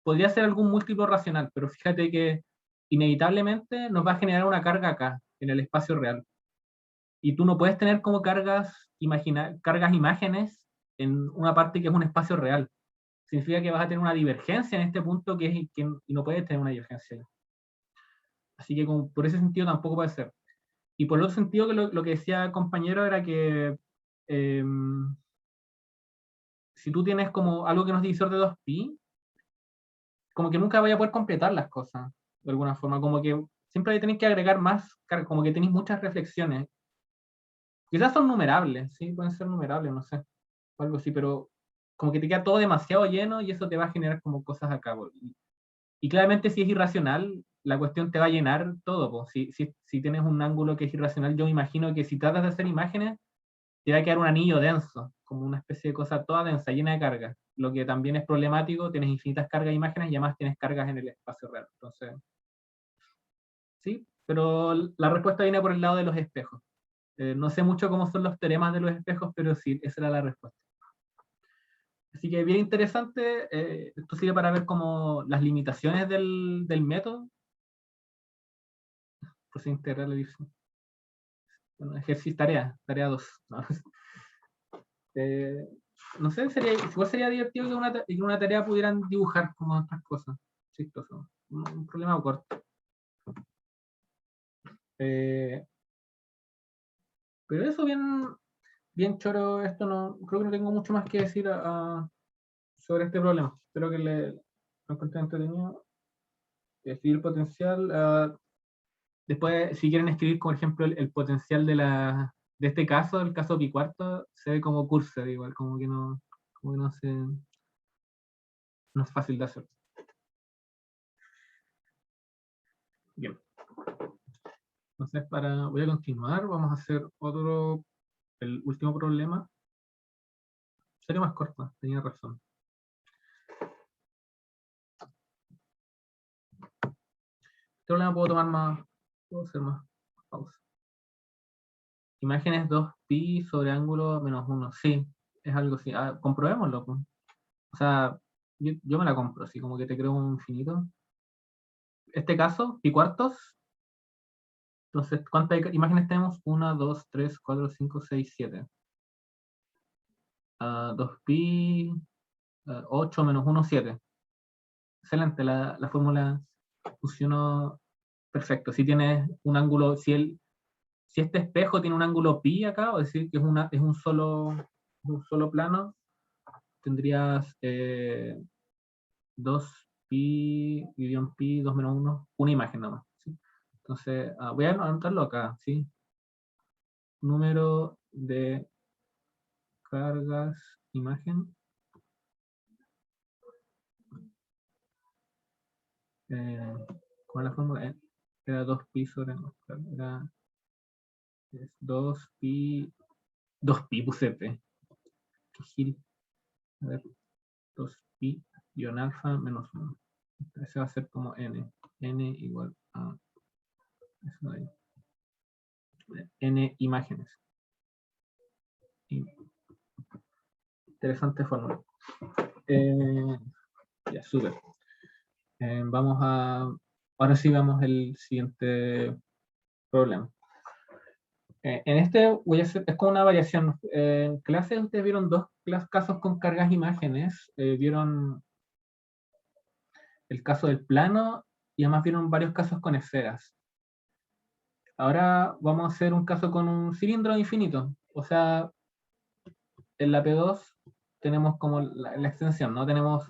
podría ser algún múltiplo racional, pero fíjate que inevitablemente nos va a generar una carga acá, en el espacio real. Y tú no puedes tener como cargas imágenes en una parte que es un espacio real. Significa que vas a tener una divergencia en este punto y no puedes tener una divergencia. Así que por ese sentido tampoco puede ser. Y por el otro sentido, que lo que decía el compañero era que eh, si tú tienes como algo que no es divisor de 2pi, como que nunca vaya a poder completar las cosas, de alguna forma, como que siempre tenéis que agregar más, como que tenéis muchas reflexiones. Quizás son numerables, sí, pueden ser numerables, no sé, o algo así, pero como que te queda todo demasiado lleno y eso te va a generar como cosas acá. Y claramente si es irracional, la cuestión te va a llenar todo. Po. Si tienes un ángulo que es irracional, yo me imagino que si tratas de hacer imágenes, te va a quedar un anillo denso, como una especie de cosa toda densa, llena de cargas. Lo que también es problemático, tienes infinitas cargas de imágenes y además tienes cargas en el espacio real. Entonces, sí, pero la respuesta viene por el lado de los espejos. No sé mucho cómo son los teoremas de los espejos, pero sí, esa era la respuesta. Así que bien interesante, esto sirve para ver como las limitaciones del método. Pues integral edición. Bueno, ejercicio, tarea 2. ¿No? No sé, igual sería divertido que una tarea pudieran dibujar como otras cosas. Chistoso. Un problema corto. Pero eso bien choro, esto no, creo que no tengo mucho más que decir sobre este problema. Espero que lo encuentren entretenido. Escribir el potencial. Después, si quieren escribir, por ejemplo, el potencial de este caso, el caso pi cuarto, se ve como cursor, igual, como que no es fácil de hacer. Bien. Entonces, voy a continuar, vamos a hacer el último problema. Sería más corto, tenía razón. Este problema puedo hacer más pausa. Imágenes 2pi sobre ángulo menos 1. Sí, es algo así. Comprobémoslo. Pues. O sea, yo me la compro, así como que te creo un infinito. Este caso, pi cuartos. Entonces, ¿cuántas imágenes tenemos? 1, 2, 3, 4, 5, 6, 7. 2pi, 8 menos 1, 7. Excelente, la fórmula funcionó perfecto. Si tienes un ángulo, si este espejo tiene un ángulo pi acá, o decir que es un solo plano, tendrías 2pi, dividido en pi, 2 menos 1, una imagen nomás. ¿Sí? Entonces, voy a anotarlo acá, ¿sí? Número de cargas, imagen. ¿Cuál es la fórmula? Era 2pi sobre, era 2pi puse p. Qué gil. A ver, 2pi guión alfa menos 1. Ese va a ser como n. N igual a eso de ahí. N imágenes. Interesante fórmula. Ya, súper. Ahora sí vamos al siguiente problema. En este voy a hacer, es como una variación. En clase ustedes vieron dos casos con cargas imágenes. Vieron el caso del plano y además vieron varios casos con esferas. Ahora vamos a hacer un caso con un cilindro infinito. O sea, en la P2 tenemos como la extensión, ¿no? Tenemos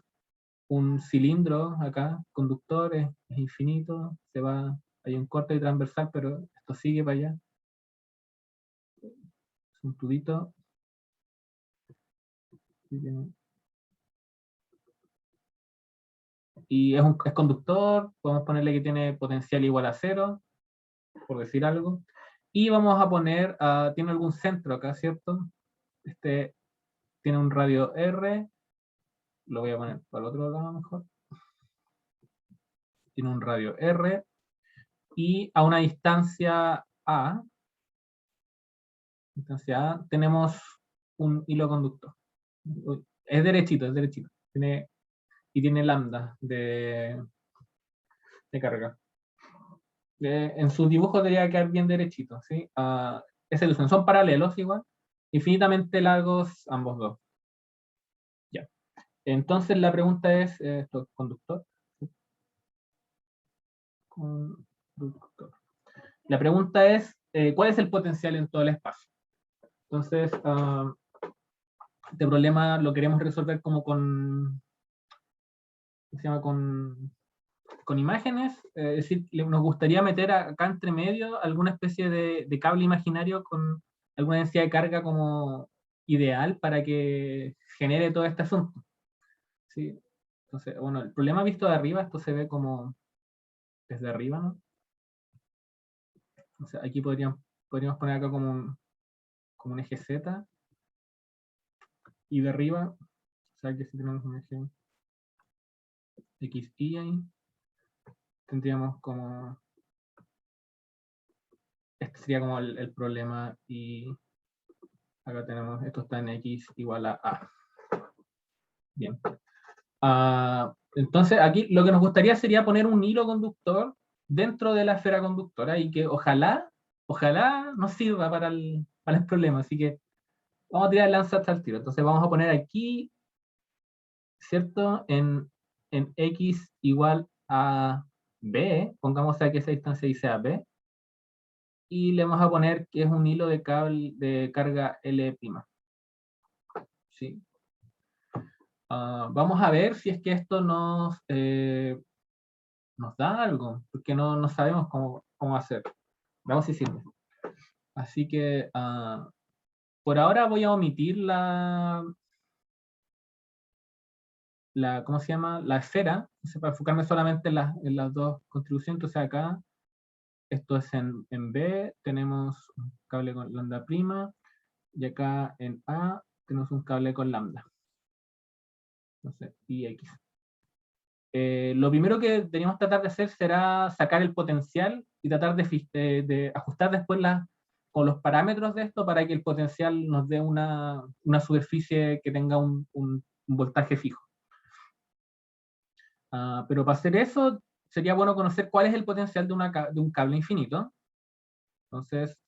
un cilindro acá, conductor, es infinito, hay un corte y transversal, pero esto sigue para allá. Es un tubito. Y es conductor, podemos ponerle que tiene potencial igual a 0, por decir algo. Y vamos a poner, tiene algún centro acá, ¿cierto? Este tiene un radio R, lo voy a poner para el otro lado mejor. Tiene un radio R, y a una distancia A, tenemos un hilo conductor. Es derechito. Tiene lambda de carga. En su dibujo debería quedar bien derechito, ¿sí? Esa ilusión. Son paralelos igual, infinitamente largos ambos dos. Ya. Entonces la pregunta es, conductor. Conductor. La pregunta es, ¿cuál es el potencial en todo el espacio? Entonces, este problema lo queremos resolver como se llama? Con imágenes, es decir, nos gustaría meter acá entre medio alguna especie de cable imaginario alguna densidad de carga como ideal para que genere todo este asunto. ¿Sí? Entonces, bueno, el problema visto de arriba, esto se ve como desde arriba, ¿no? O sea, aquí podríamos poner acá como un eje Z, y de arriba, o sea, que si tenemos un eje XY ahí, tendríamos como, este sería como el problema, y acá tenemos, esto está en X igual a A. Bien. Entonces, aquí lo que nos gustaría sería poner un hilo conductor dentro de la esfera conductora y que ojalá nos sirva para el problema. Así que vamos a tirar el lanza hasta el tiro. Entonces vamos a poner aquí, ¿cierto? En X igual a B, pongamos a que esa distancia dice a B, y le vamos a poner que es un hilo de cable de carga L'. ¿Sí? Vamos a ver si es que esto nos da algo, porque no sabemos cómo hacer. Veamos si sirve. Así que por ahora voy a omitir ¿cómo se llama? La esfera, para enfocarme solamente en las dos contribuciones. Entonces acá, esto es en B, tenemos un cable con lambda prima, y acá en A tenemos un cable con lambda. Entonces, IX. Lo primero que teníamos que tratar de hacer será sacar el potencial y tratar de ajustar después con los parámetros de esto para que el potencial nos dé una superficie que tenga un voltaje fijo. Pero para hacer eso sería bueno conocer cuál es el potencial de un cable infinito. Entonces,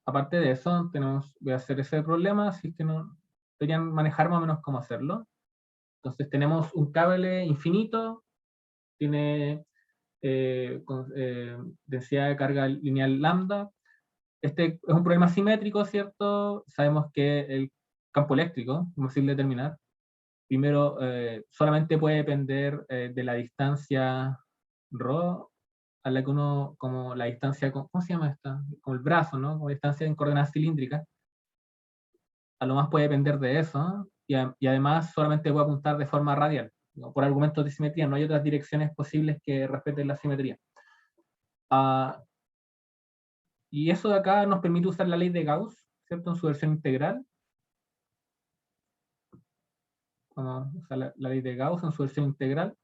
aparte de eso, voy a hacer ese problema, así que no deberían manejar más o menos cómo hacerlo. Entonces tenemos un cable infinito, tiene densidad de carga lineal lambda. Este es un problema simétrico, ¿cierto? Sabemos que el campo eléctrico, es fácil de determinar, primero solamente puede depender de la distancia ρ a la que uno, como la distancia, ¿cómo se llama esta? Como el brazo, ¿no? Como distancia en coordenadas cilíndricas. A lo más puede depender de eso, y además solamente puede apuntar de forma radial, ¿no? Por argumentos de simetría, no hay otras direcciones posibles que respeten la simetría. Y eso de acá nos permite usar la ley de Gauss, ¿cierto? En su versión integral. Vamos a usar la ley de Gauss en su versión integral.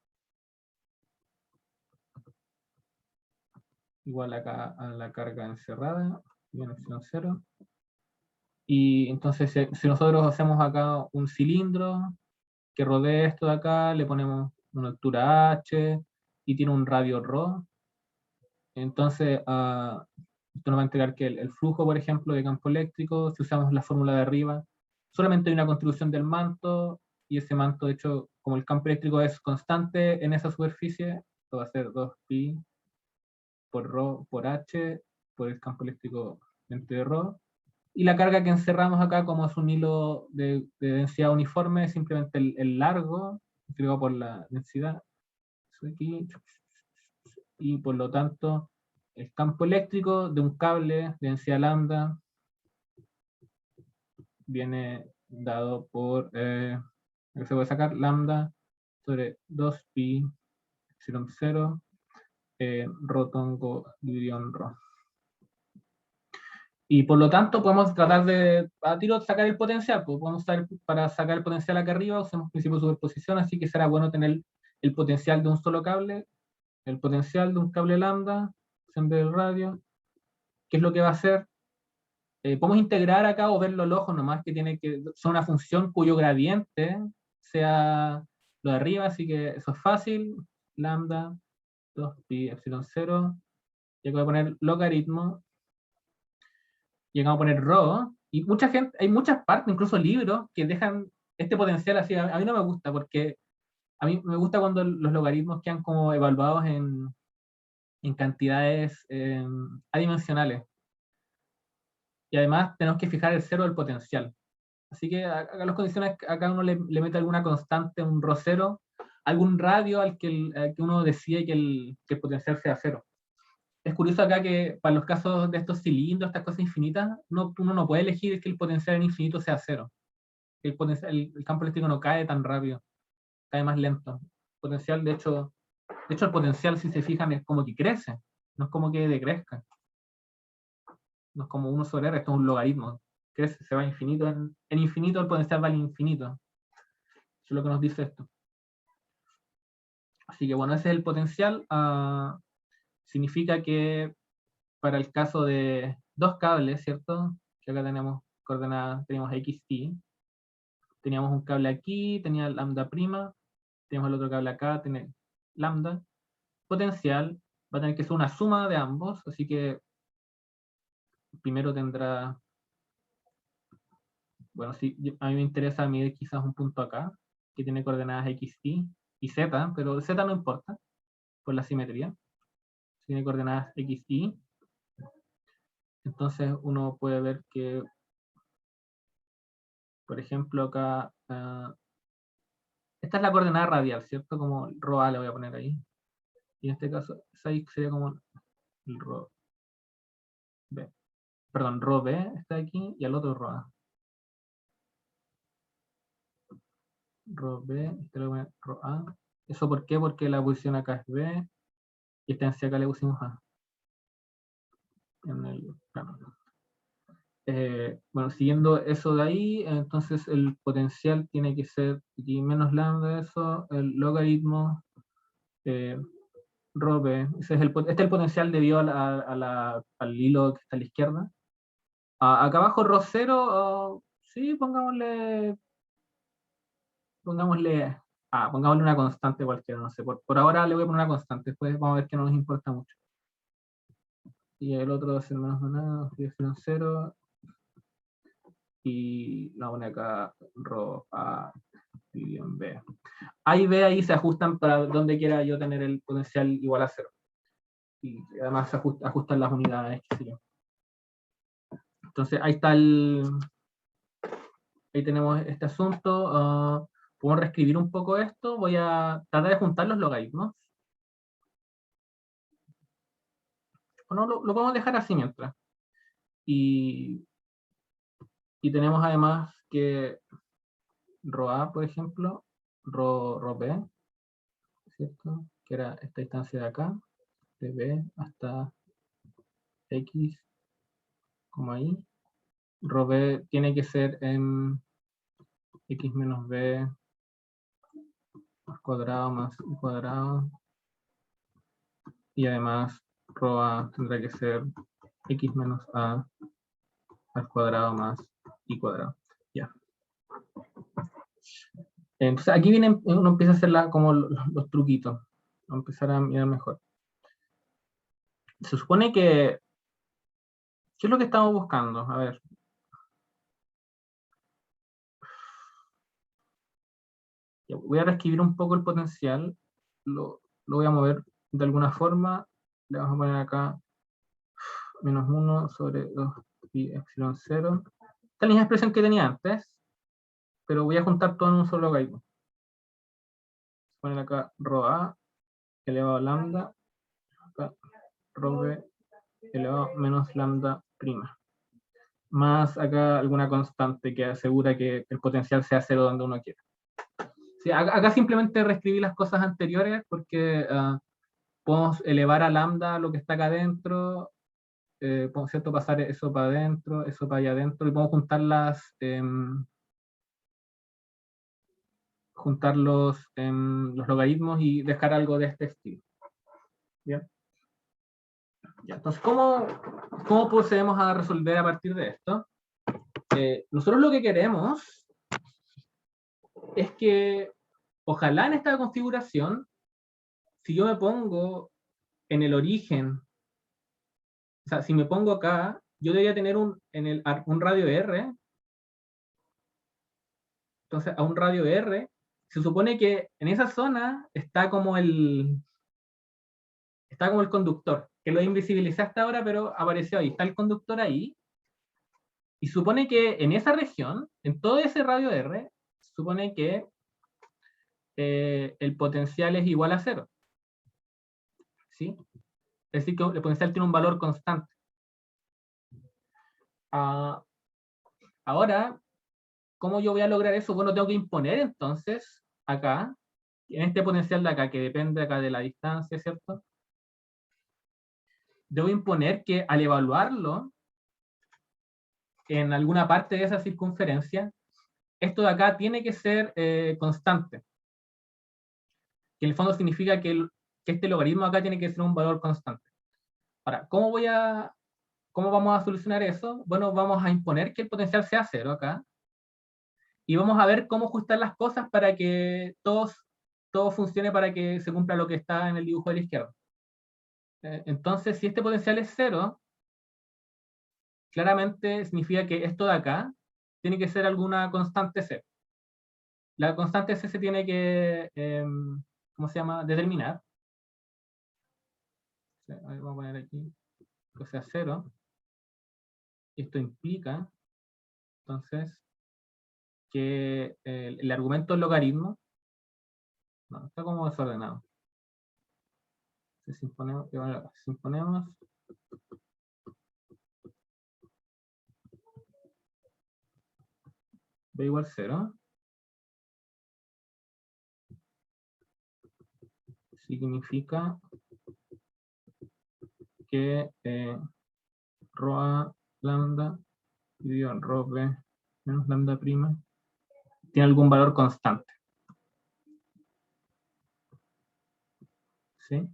Igual acá a la carga encerrada, y en epsilon 0. Y entonces, si nosotros hacemos acá un cilindro que rodee esto de acá, le ponemos una altura h y tiene un radio ρ. Entonces, esto nos va a entregar que el flujo, por ejemplo, de campo eléctrico, si usamos la fórmula de arriba, solamente hay una contribución del manto, y ese manto, de hecho, como el campo eléctrico es constante en esa superficie, esto va a ser 2pi por ρ por h, por el campo eléctrico entre ρ. Y la carga que encerramos acá, como es un hilo de densidad uniforme, es simplemente el largo, multiplicado por la densidad. Aquí, y por lo tanto, el campo eléctrico de un cable de densidad lambda viene dado por, que se puede sacar, lambda sobre 2pi epsilon 0 ρ tongo dividido en ρ. Y por lo tanto podemos tratar de, a tiro, sacar el potencial. Pues podemos usar, para sacar el potencial acá arriba, usamos principio de superposición, así que será bueno tener el potencial de un solo cable, el potencial de un cable lambda, en vez del radio. ¿Qué es lo que va a hacer? Podemos integrar acá o verlo al ojo nomás, que son una función cuyo gradiente sea lo de arriba, así que eso es fácil. Lambda 2pi epsilon 0. Y acá voy a poner logaritmo. Y acá vamos a poner ρ. Y mucha gente, hay muchas partes, incluso libros, que dejan este potencial así. A mí no me gusta, porque a mí me gusta cuando los logaritmos quedan como evaluados en cantidades adimensionales. Y además tenemos que fijar el cero del potencial. Así que acá las condiciones, acá uno le mete alguna constante, un ρ0, algún radio al que uno decide que el potencial sea cero. es curioso acá que para los casos de estos cilindros, estas cosas infinitas, uno no puede elegir que el potencial en infinito sea cero. El campo eléctrico no cae tan rápido, cae más lento. Potencial, de hecho, el potencial, si se fijan, es como que crece, no es como que decrezca. No es como 1 sobre R, esto es un logaritmo. Crece, se va a infinito. En infinito el potencial va al infinito. Eso es lo que nos dice esto. Así que bueno, ese es el potencial. Significa que para el caso de dos cables, ¿cierto? Que acá tenemos coordenadas, tenemos X, Y. Teníamos un cable aquí, tenía lambda prima. Tenemos el otro cable acá, tiene lambda. Potencial va a tener que ser una suma de ambos, así que primero tendrá, bueno, sí, a mí me interesa medir quizás un punto acá, que tiene coordenadas X, y Z, pero Z no importa, por la simetría. Tiene coordenadas X, Y. Entonces uno puede ver que, por ejemplo, acá, esta es la coordenada radial, ¿cierto? Como ρ A le voy a poner ahí. Y en este caso, ahí sería como el ρ B. Perdón, ρ B está aquí y el otro ρ A. ρ B, este le voy a poner ρ A. ¿Eso por qué? Porque la posición acá es B y esta en acá le pusimos A. En el plano. Bueno, siguiendo eso de ahí, entonces el potencial tiene que ser y menos lambda eso, el logaritmo rho b. Este es el potencial debido al hilo que está a la izquierda. Acá abajo rho 0, sí, pongámosle una constante cualquiera, no sé. Por ahora le voy a poner una constante, después vamos a ver que no nos importa mucho. Y el otro va a ser menos de nada, epsilon 0. Y la pone acá rho A dividido en B. A y B ahí se ajustan para donde quiera yo tener el potencial igual a 0. Y además se ajustan las unidades, qué sé yo. Entonces ahí está ahí tenemos este asunto. Podemos reescribir un poco esto. Voy a tratar de juntar los logaritmos. O no, lo podemos dejar así mientras. Y tenemos además que rho A, por ejemplo, rho B, ¿cierto? Que era esta distancia de acá, de B hasta X, como ahí. Rho B tiene que ser en X menos B al cuadrado más I cuadrado. Y además rho A tendrá que ser X menos A al cuadrado más I cuadrado. Ya. Entonces aquí uno empieza a hacer como los truquitos. A empezar a mirar mejor. Se supone que... ¿Qué es lo que estamos buscando? A ver. Voy a reescribir un poco el potencial. Lo voy a mover de alguna forma. Le vamos a poner acá menos 1 sobre 2 pi epsilon 0. Esta es la misma expresión que tenía antes, pero voy a juntar todo en un solo logaritmo. Poner acá rho A elevado a lambda, acá rho B elevado a menos lambda prima. Más acá alguna constante que asegura que el potencial sea 0 donde uno quiera. Sí, acá simplemente reescribí las cosas anteriores porque podemos elevar a lambda lo que está acá adentro, podemos ¿cierto? Pasar eso para adentro, eso para allá adentro, y podemos juntar los logaritmos y dejar algo de este estilo. ¿Bien? Ya, entonces, ¿cómo procedemos a resolver a partir de esto? Nosotros lo que queremos es que, ojalá en esta configuración, si yo me pongo en el origen, o sea, si me pongo acá, yo debería tener un radio R. Entonces, a un radio R, se supone que en esa zona está como el conductor, que lo invisibilizaste ahora, pero apareció ahí. Está el conductor ahí. Y supone que en esa región, en todo ese radio R, supone que el potencial es igual a 0. ¿Sí? Es decir, que el potencial tiene un valor constante. Ahora, ¿cómo yo voy a lograr eso? Bueno, tengo que imponer entonces acá, en este potencial de acá, que depende acá de la distancia, ¿cierto? Debo imponer que al evaluarlo en alguna parte de esa circunferencia, esto de acá tiene que ser constante. Que en el fondo significa que este logaritmo acá tiene que ser un valor constante. Ahora, ¿cómo vamos a solucionar eso? Bueno, vamos a imponer que el potencial sea cero acá. Y vamos a ver cómo ajustar las cosas para que todo funcione para que se cumpla lo que está en el dibujo de la izquierda. Entonces, si este potencial es cero, claramente significa que esto de acá tiene que ser alguna constante C. La constante C se tiene que, ¿cómo se llama? Determinar. A ver, vamos a poner aquí que sea cero. Esto implica, entonces, que el argumento del logaritmo, no, está como desordenado. Si imponemos, b igual 0, significa que rho a lambda dividido en rho b menos lambda prima tiene algún valor constante. ¿Sí?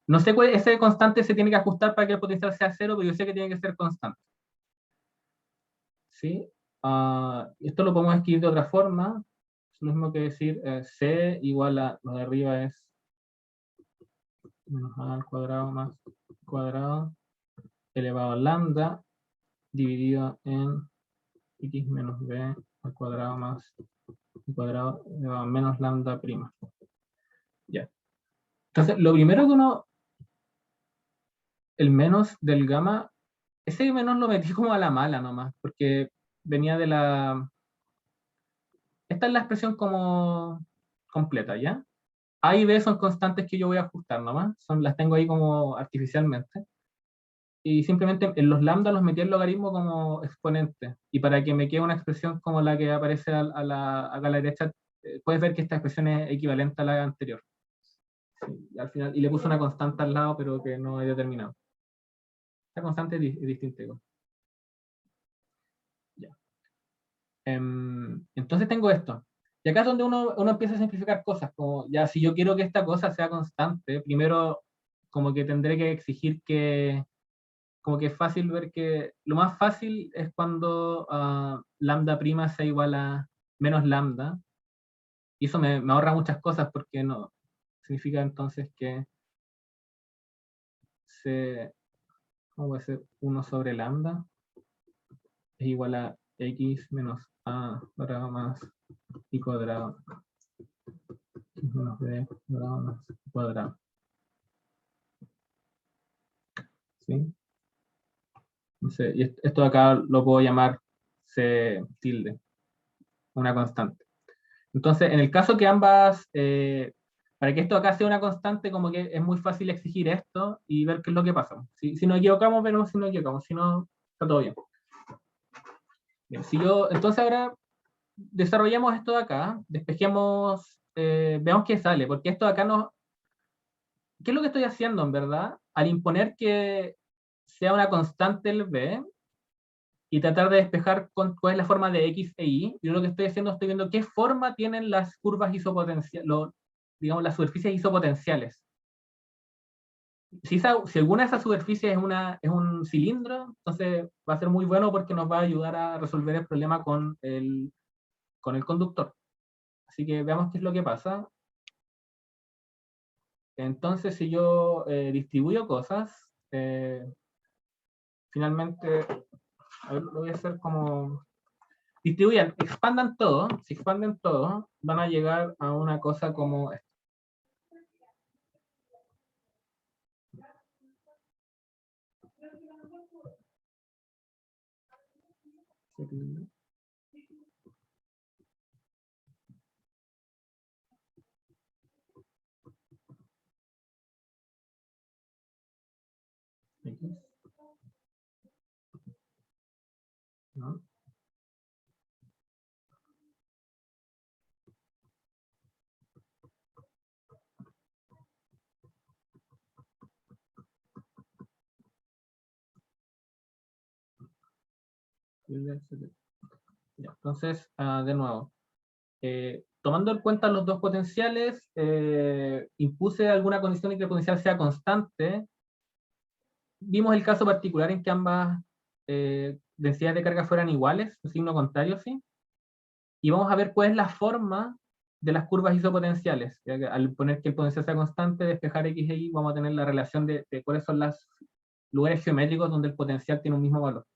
No sé cuál ese constante se tiene que ajustar para que el potencial sea cero, pero yo sé que tiene que ser constante. ¿Sí? Esto lo podemos escribir de otra forma. Es lo mismo que decir c igual a lo de arriba es menos a al cuadrado más cuadrado elevado a lambda dividido en x menos b al cuadrado más cuadrado elevado a menos lambda prima. Ya. Entonces, lo primero que el menos del gamma, ese menos lo metí como a la mala nomás, porque venía de esta es la expresión como completa, ¿ya? A y B son constantes que yo voy a ajustar nomás, las tengo ahí como artificialmente. Y simplemente en los lambda los metí el logaritmo como exponente. Y para que me quede una expresión como la que aparece acá a la derecha, puedes ver que esta expresión es equivalente a la anterior. Sí, al final, y le puse una constante al lado, pero que no he determinado. Esta constante es distinta. Ya. Entonces tengo esto. Y acá es donde uno empieza a simplificar cosas, como ya si yo quiero que esta cosa sea constante, primero como que tendré que exigir como que es fácil ver que lo más fácil es cuando lambda prima sea igual a menos lambda, y eso me ahorra muchas cosas porque no significa entonces que ¿cómo va a ser? 1 sobre lambda es igual a x menos a cuadrado más y cuadrado menos b cuadrado más cuadrado. ¿Sí? Entonces, y esto de acá lo puedo llamar c tilde, una constante. Entonces, en el caso que ambas, para que esto acá sea una constante, como que es muy fácil exigir esto y ver qué es lo que pasa. Si nos equivocamos, veremos si nos equivocamos, si no, está todo bien. Bien, entonces ahora desarrollamos esto de acá, despejemos, veamos qué sale, porque esto de acá ¿qué es lo que estoy haciendo en verdad? Al imponer que sea una constante el b, y tratar de despejar cuál es la forma de x e y, yo lo que estoy haciendo, estoy viendo qué forma tienen las curvas isopotenciales, digamos, las superficies isopotenciales. Si alguna de esas superficies es un cilindro, entonces va a ser muy bueno porque nos va a ayudar a resolver el problema con el conductor. Así que veamos qué es lo que pasa. Entonces, si yo distribuyo cosas, finalmente, a ver, lo voy a hacer como distribuyan, expandan todo, si expanden todo, van a llegar a una cosa como esta. ¿no? Ya, entonces, de nuevo, tomando en cuenta los dos potenciales, impuse alguna condición y que el potencial sea constante. Vimos el caso particular en que ambas densidades de carga fueran iguales, un signo contrario, ¿sí? Y vamos a ver cuál es la forma de las curvas isopotenciales. Ya que al poner que el potencial sea constante, despejar x e y, vamos a tener la relación de cuáles son los lugares geométricos donde el potencial tiene un mismo valor.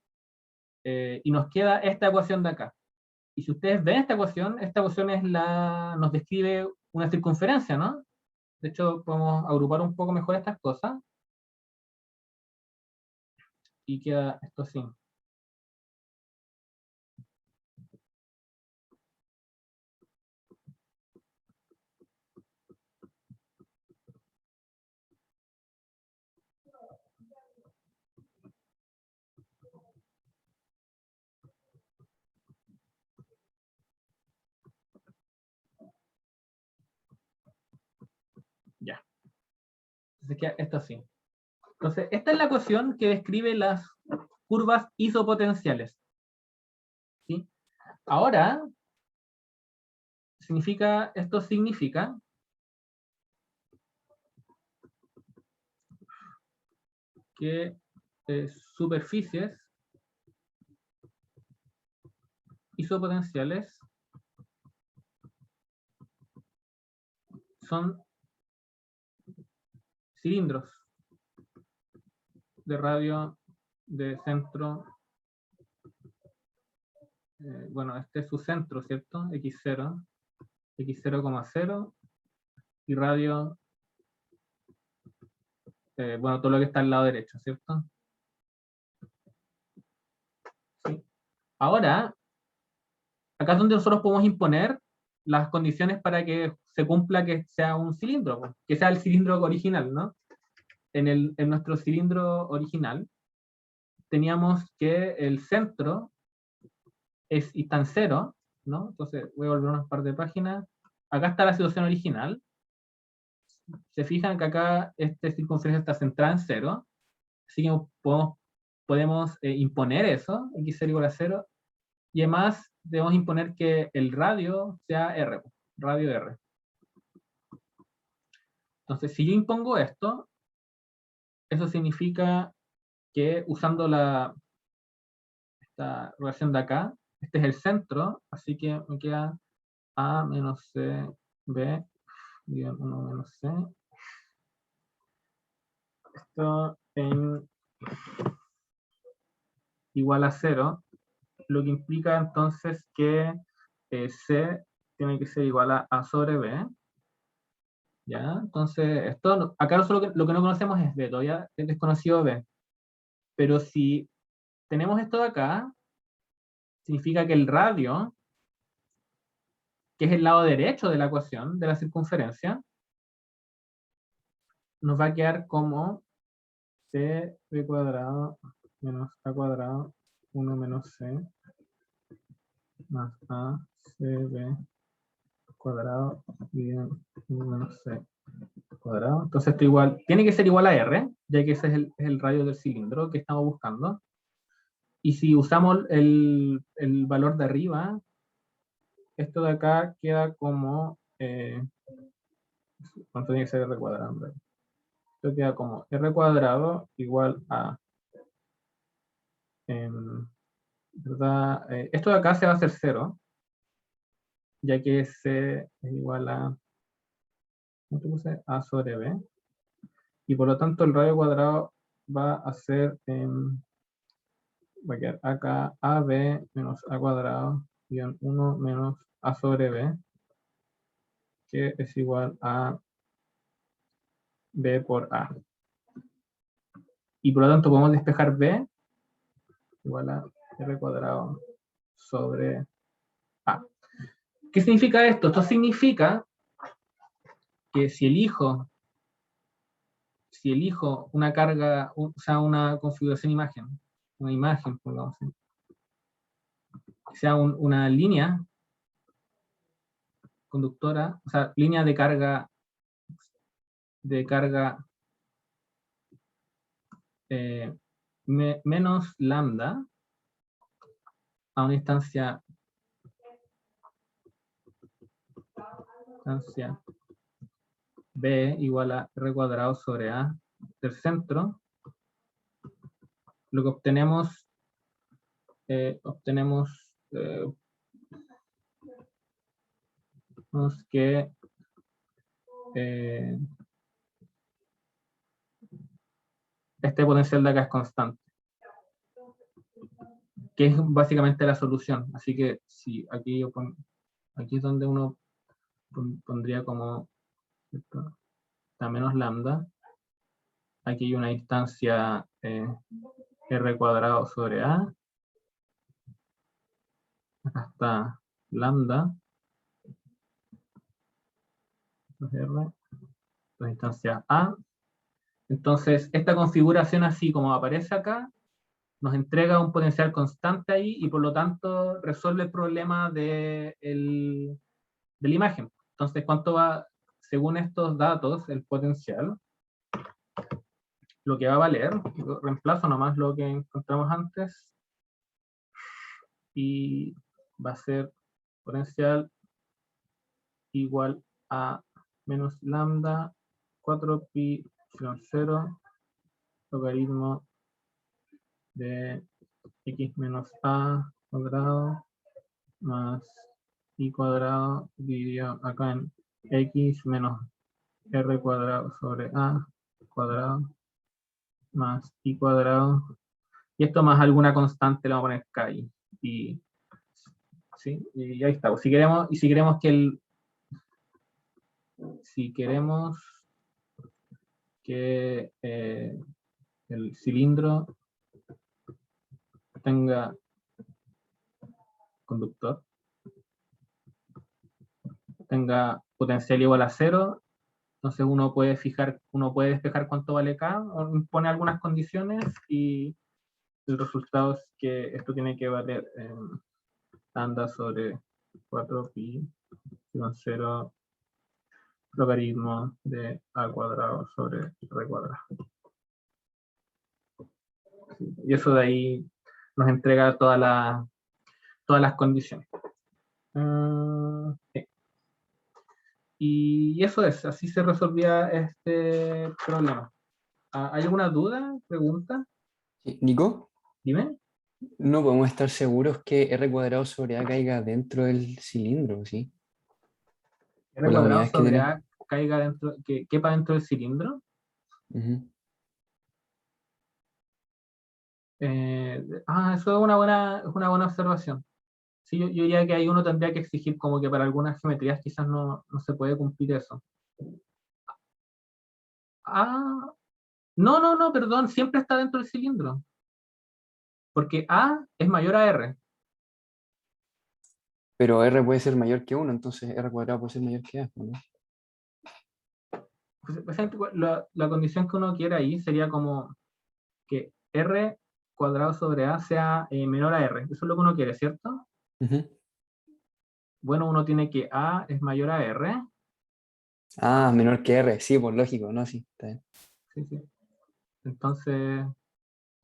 Y nos queda esta ecuación de acá. Y si ustedes ven esta ecuación nos describe una circunferencia, ¿no? De hecho, podemos agrupar un poco mejor estas cosas. Y queda esto así. Ya. Entonces queda esto así. Entonces, esta es la ecuación que describe las curvas isopotenciales. ¿Sí? Ahora, esto significa que superficies isopotenciales son cilindros de radio de centro, bueno, este es su centro, ¿cierto? X0, X0,0 y radio, bueno, todo lo que está al lado derecho, ¿cierto? ¿Sí? Ahora, acá es donde nosotros podemos imponer las condiciones para que se cumpla que sea un cilindro, pues, que sea el cilindro original, ¿no? En nuestro cilindro original teníamos que el centro está en cero, ¿no? Entonces voy a volver unas par de páginas. Acá está la situación original. Se fijan que acá esta circunferencia está centrada en cero, así que podemos imponer eso, x0 igual a 0, y además debemos imponer que el radio sea r, radio r. Entonces, si yo impongo esto, eso significa que usando esta relación de acá, este es el centro, así que me queda A menos C, B, bien, 1 menos C. Esto en igual a 0, lo que implica entonces que C tiene que ser igual a A sobre B. ¿Ya? Entonces, acá lo que no conocemos es B, todavía es desconocido B. Pero si tenemos esto de acá, significa que el radio, que es el lado derecho de la ecuación de la circunferencia, nos va a quedar como C B cuadrado menos A cuadrado 1 menos C más A C B cuadrado y 1 menos C cuadrado. Entonces esto igual, tiene que ser igual a R, ya que ese es el radio del cilindro que estamos buscando. Y si usamos el valor de arriba, esto de acá queda como, ¿cuánto tiene que ser R cuadrado? Hombre? Esto queda como R cuadrado igual a, ¿verdad? Esto de acá se va a hacer 0, ya que C es igual a, ¿cuánto puse? A sobre B. Y por lo tanto el radio cuadrado va a ser, va a quedar acá AB menos A cuadrado, guión 1 menos A sobre B, que es igual a B por A. Y por lo tanto podemos despejar B igual a R cuadrado sobre A. ¿Qué significa esto? Esto significa que si elijo si elijo una carga, o sea, una configuración imagen, una imagen, pongamos así, que sea una línea conductora, o sea, línea de carga menos lambda a una instancia B igual a R cuadrado sobre A del centro, lo que obtenemos que este potencial de acá es constante, que es básicamente la solución. Así que si aquí aquí es donde uno pondría como, ¿cierto?, a menos lambda, aquí hay una instancia R cuadrado sobre A, acá está lambda, R, la instancia A. Entonces, esta configuración así como aparece acá, nos entrega un potencial constante ahí y por lo tanto resuelve el problema de la imagen. Entonces, ¿cuánto va, según estos datos, el potencial? Lo que va a valer, reemplazo nomás lo que encontramos antes, y va a ser potencial igual a menos lambda 4pi 0 logaritmo de x menos a cuadrado más y cuadrado dividido acá en x menos r cuadrado sobre a cuadrado más y cuadrado, y esto más alguna constante le vamos a poner k y ¿sí? Y ahí está. Si queremos que el cilindro tenga conductor, tenga potencial igual a 0, entonces uno puede despejar cuánto vale K, o pone algunas condiciones, y el resultado es que esto tiene que valer lambda sobre 4pi 0 logaritmo de a cuadrado sobre r cuadrado. Sí, y eso de ahí nos entrega todas las condiciones. Sí. Y eso es, así se resolvía este problema. ¿Hay alguna duda, pregunta? Sí, Nico, Dime. no podemos estar seguros que R cuadrado sobre A caiga dentro del cilindro, ¿sí? R Por las cuadrado unidades que sobre tenemos. A caiga dentro, que quepa dentro del cilindro. Ujú. Eso es una buena observación. Sí, yo diría que ahí uno tendría que exigir como que para algunas geometrías quizás no se puede cumplir eso. No, perdón, siempre está dentro del cilindro. Porque A es mayor a R. Pero R puede ser mayor que 1, entonces R cuadrado puede ser mayor que A, ¿no? Pues, la condición que uno quiere ahí sería como que R cuadrado sobre A sea menor a R. Eso es lo que uno quiere, ¿cierto? Ujú. Bueno, uno tiene que A es mayor a R. Ah, menor que R, sí, por lógico, ¿no? Sí, está bien. Sí, sí. Entonces,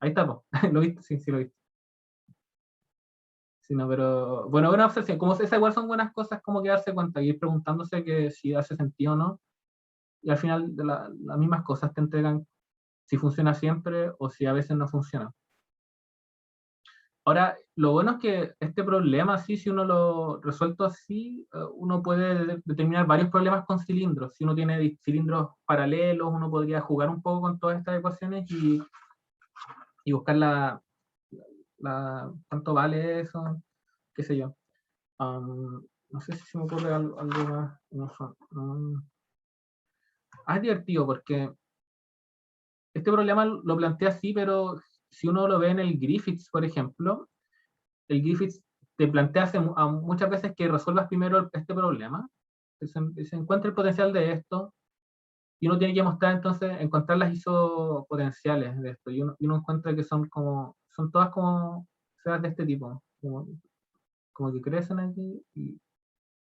ahí está, po. ¿Lo viste? Sí, sí lo viste. Sí, no, pero, bueno, buena observación. Como esas igual son buenas cosas como que darse cuenta y ir preguntándose que si hace sentido o no. Y al final las mismas cosas te entregan si funciona siempre o si a veces no funciona. Ahora, lo bueno es que este problema, así, si uno lo resuelto así, uno puede determinar varios problemas con cilindros. Si uno tiene cilindros paralelos, uno podría jugar un poco con todas estas ecuaciones y buscar cuánto vale eso, qué sé yo. No sé si se me ocurre algo más. Es divertido porque este problema lo plantea así, pero si uno lo ve en el Griffiths, por ejemplo, el Griffiths te plantea muchas veces que resuelvas primero este problema, que se encuentre el potencial de esto, y uno tiene que mostrar entonces, encontrar las isopotenciales de esto, y uno encuentra que son todas como esferas de este tipo, como que crecen aquí, y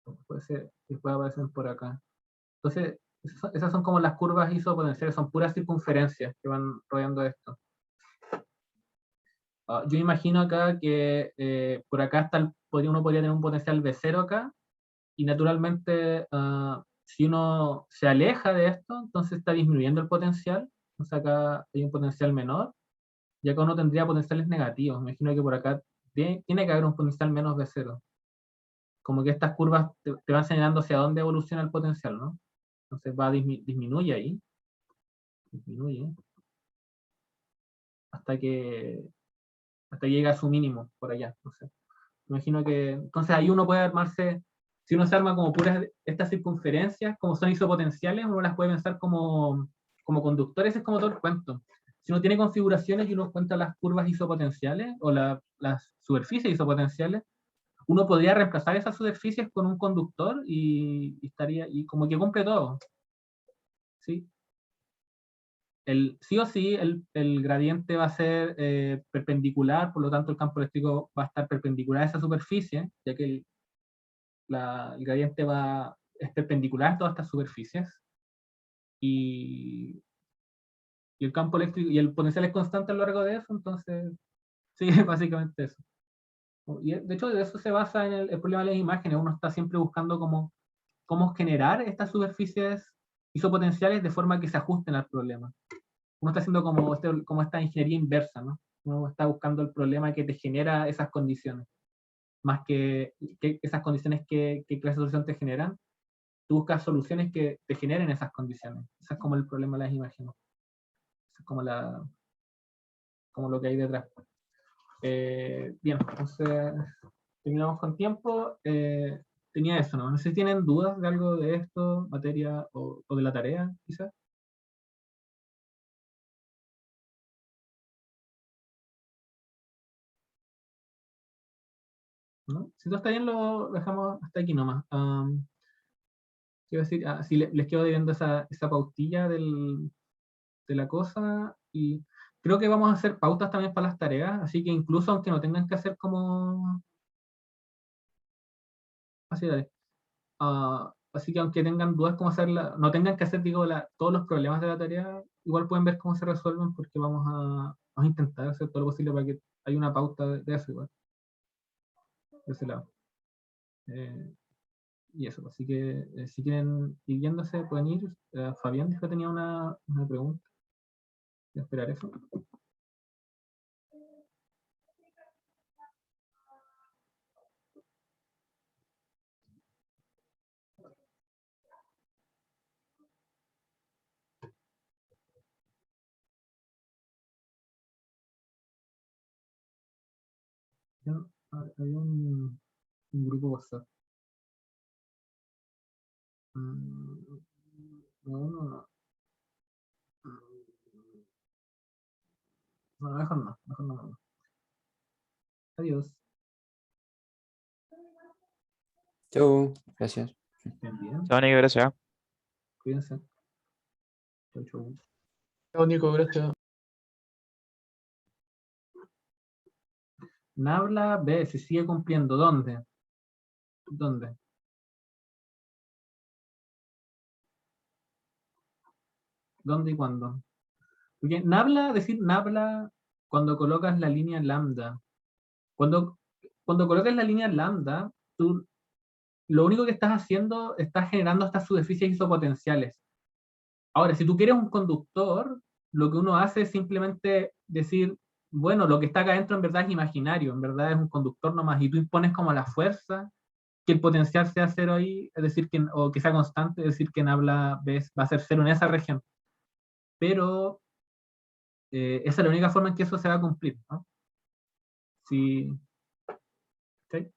después aparecen por acá. Entonces, esas son como las curvas isopotenciales, son puras circunferencias que van rodeando esto. Yo imagino acá que por acá uno podría tener un potencial V0 acá, y naturalmente si uno se aleja de esto, entonces está disminuyendo el potencial, entonces acá hay un potencial menor, y acá uno tendría potenciales negativos. Me imagino que por acá tiene que haber un potencial menos V0. Como que estas curvas te van señalando hacia dónde evoluciona el potencial, ¿no? Entonces disminuye ahí, disminuye, hasta que llega a su mínimo por allá, no sé. Me imagino que, entonces ahí uno puede armarse, si uno se arma como puras estas circunferencias, como son isopotenciales, uno las puede pensar como conductores, es como todo el cuento. Si uno tiene configuraciones y uno cuenta las curvas isopotenciales o las superficies isopotenciales, uno podría reemplazar esas superficies con un conductor y estaría, y como que cumple todo. ¿Sí? Sí o sí, el gradiente va a ser perpendicular, por lo tanto el campo eléctrico va a estar perpendicular a esa superficie, ya que el gradiente es perpendicular a todas estas superficies, y el campo eléctrico y el potencial es constante a lo largo de eso, entonces, sí, básicamente eso. Y de hecho, de eso se basa en el problema de las imágenes. Uno está siempre buscando cómo generar estas superficies isopotenciales de forma que se ajusten al problema. Uno está haciendo como esta ingeniería inversa, ¿no? Uno está buscando el problema que te genera esas condiciones, más que esas condiciones que clase de solución te generan. Tú buscas soluciones que te generen esas condiciones. Ese es como el problema de las imágenes. Eso es como lo que hay detrás. Bien, entonces terminamos con tiempo. Tenía eso, ¿no? No sé si tienen dudas de algo de esto, materia o de la tarea, quizás. ¿No? Si todo está bien, lo dejamos hasta aquí nomás. Quiero decir, si les quedo debiendo esa pautilla de la cosa, y creo que vamos a hacer pautas también para las tareas, así que incluso aunque no tengan que hacer como... Así, dale. Así que aunque tengan dudas cómo hacerla, no tengan que hacer, digo, todos los problemas de la tarea, igual pueden ver cómo se resuelven, porque vamos a intentar hacer todo lo posible para que haya una pauta de eso igual, de ese lado. Y eso, así que si quieren ir yéndose, pueden ir. Fabián dijo que tenía una pregunta. Voy a esperar eso. Había un grupo WhatsApp. No. No, mejor no. Adiós. Chau, gracias. Bien. Chao, Nico, gracias. Cuídense. Chau. Chao, Nico, gracias. Nabla B se sigue cumpliendo. ¿Dónde? ¿Dónde? ¿Dónde y cuándo? Porque decir Nabla cuando colocas la línea lambda. Cuando colocas la línea lambda, tú lo único que estás haciendo, estás generando estas superficies isopotenciales. Ahora, si tú quieres un conductor, lo que uno hace es simplemente decir, bueno, lo que está acá adentro en verdad es imaginario, en verdad es un conductor nomás, y tú impones como la fuerza, que el potencial sea cero ahí, es decir, o que sea constante, es decir, que en habla va a ser cero en esa región. Pero esa es la única forma en que eso se va a cumplir, ¿no? Si, ¿sí?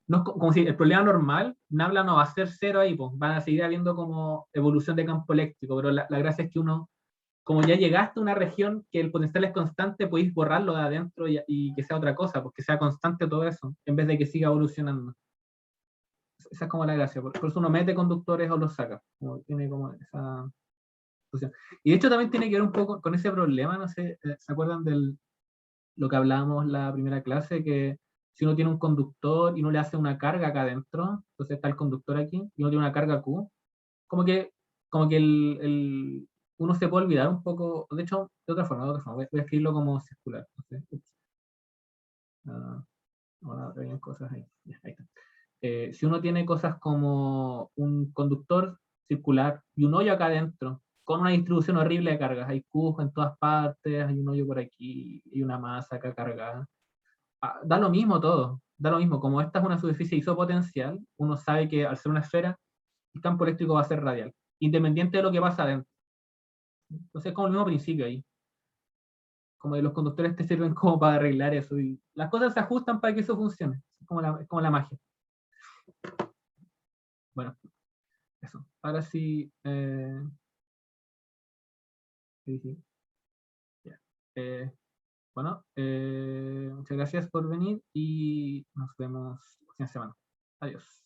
No es como si el problema normal, Nabla no va a ser cero ahí, pues van a seguir habiendo como evolución de campo eléctrico, pero la gracia es que uno, como ya llegaste a una región que el potencial es constante, podéis borrarlo de adentro y que sea otra cosa, porque sea constante todo eso, en vez de que siga evolucionando. Esa es como la gracia, por eso uno mete conductores o los saca, como tiene como esa... funciona. Y de hecho también tiene que ver un poco con ese problema, no sé, ¿se acuerdan de lo que hablábamos la primera clase? Que si uno tiene un conductor y uno le hace una carga acá adentro, entonces está el conductor aquí, y uno tiene una carga Q, como que, uno se puede olvidar un poco, de hecho, de otra forma, voy a escribirlo como circular. Entonces, ahora hay cosas ahí. Ya, ahí está. Si uno tiene cosas como un conductor circular y un hoyo acá adentro, con una distribución horrible de cargas, hay cubos en todas partes, hay un hoyo por aquí y una masa acá cargada. Da lo mismo todo, da lo mismo. Como esta es una superficie isopotencial, uno sabe que al ser una esfera, el campo eléctrico va a ser radial, independiente de lo que pasa adentro. Entonces es como el mismo principio ahí. Como que los conductores te sirven como para arreglar eso. Y las cosas se ajustan para que eso funcione. Es como la magia. Bueno, eso. Ahora sí. Sí. Ya. Bueno, muchas gracias por venir y nos vemos la próxima semana. Adiós.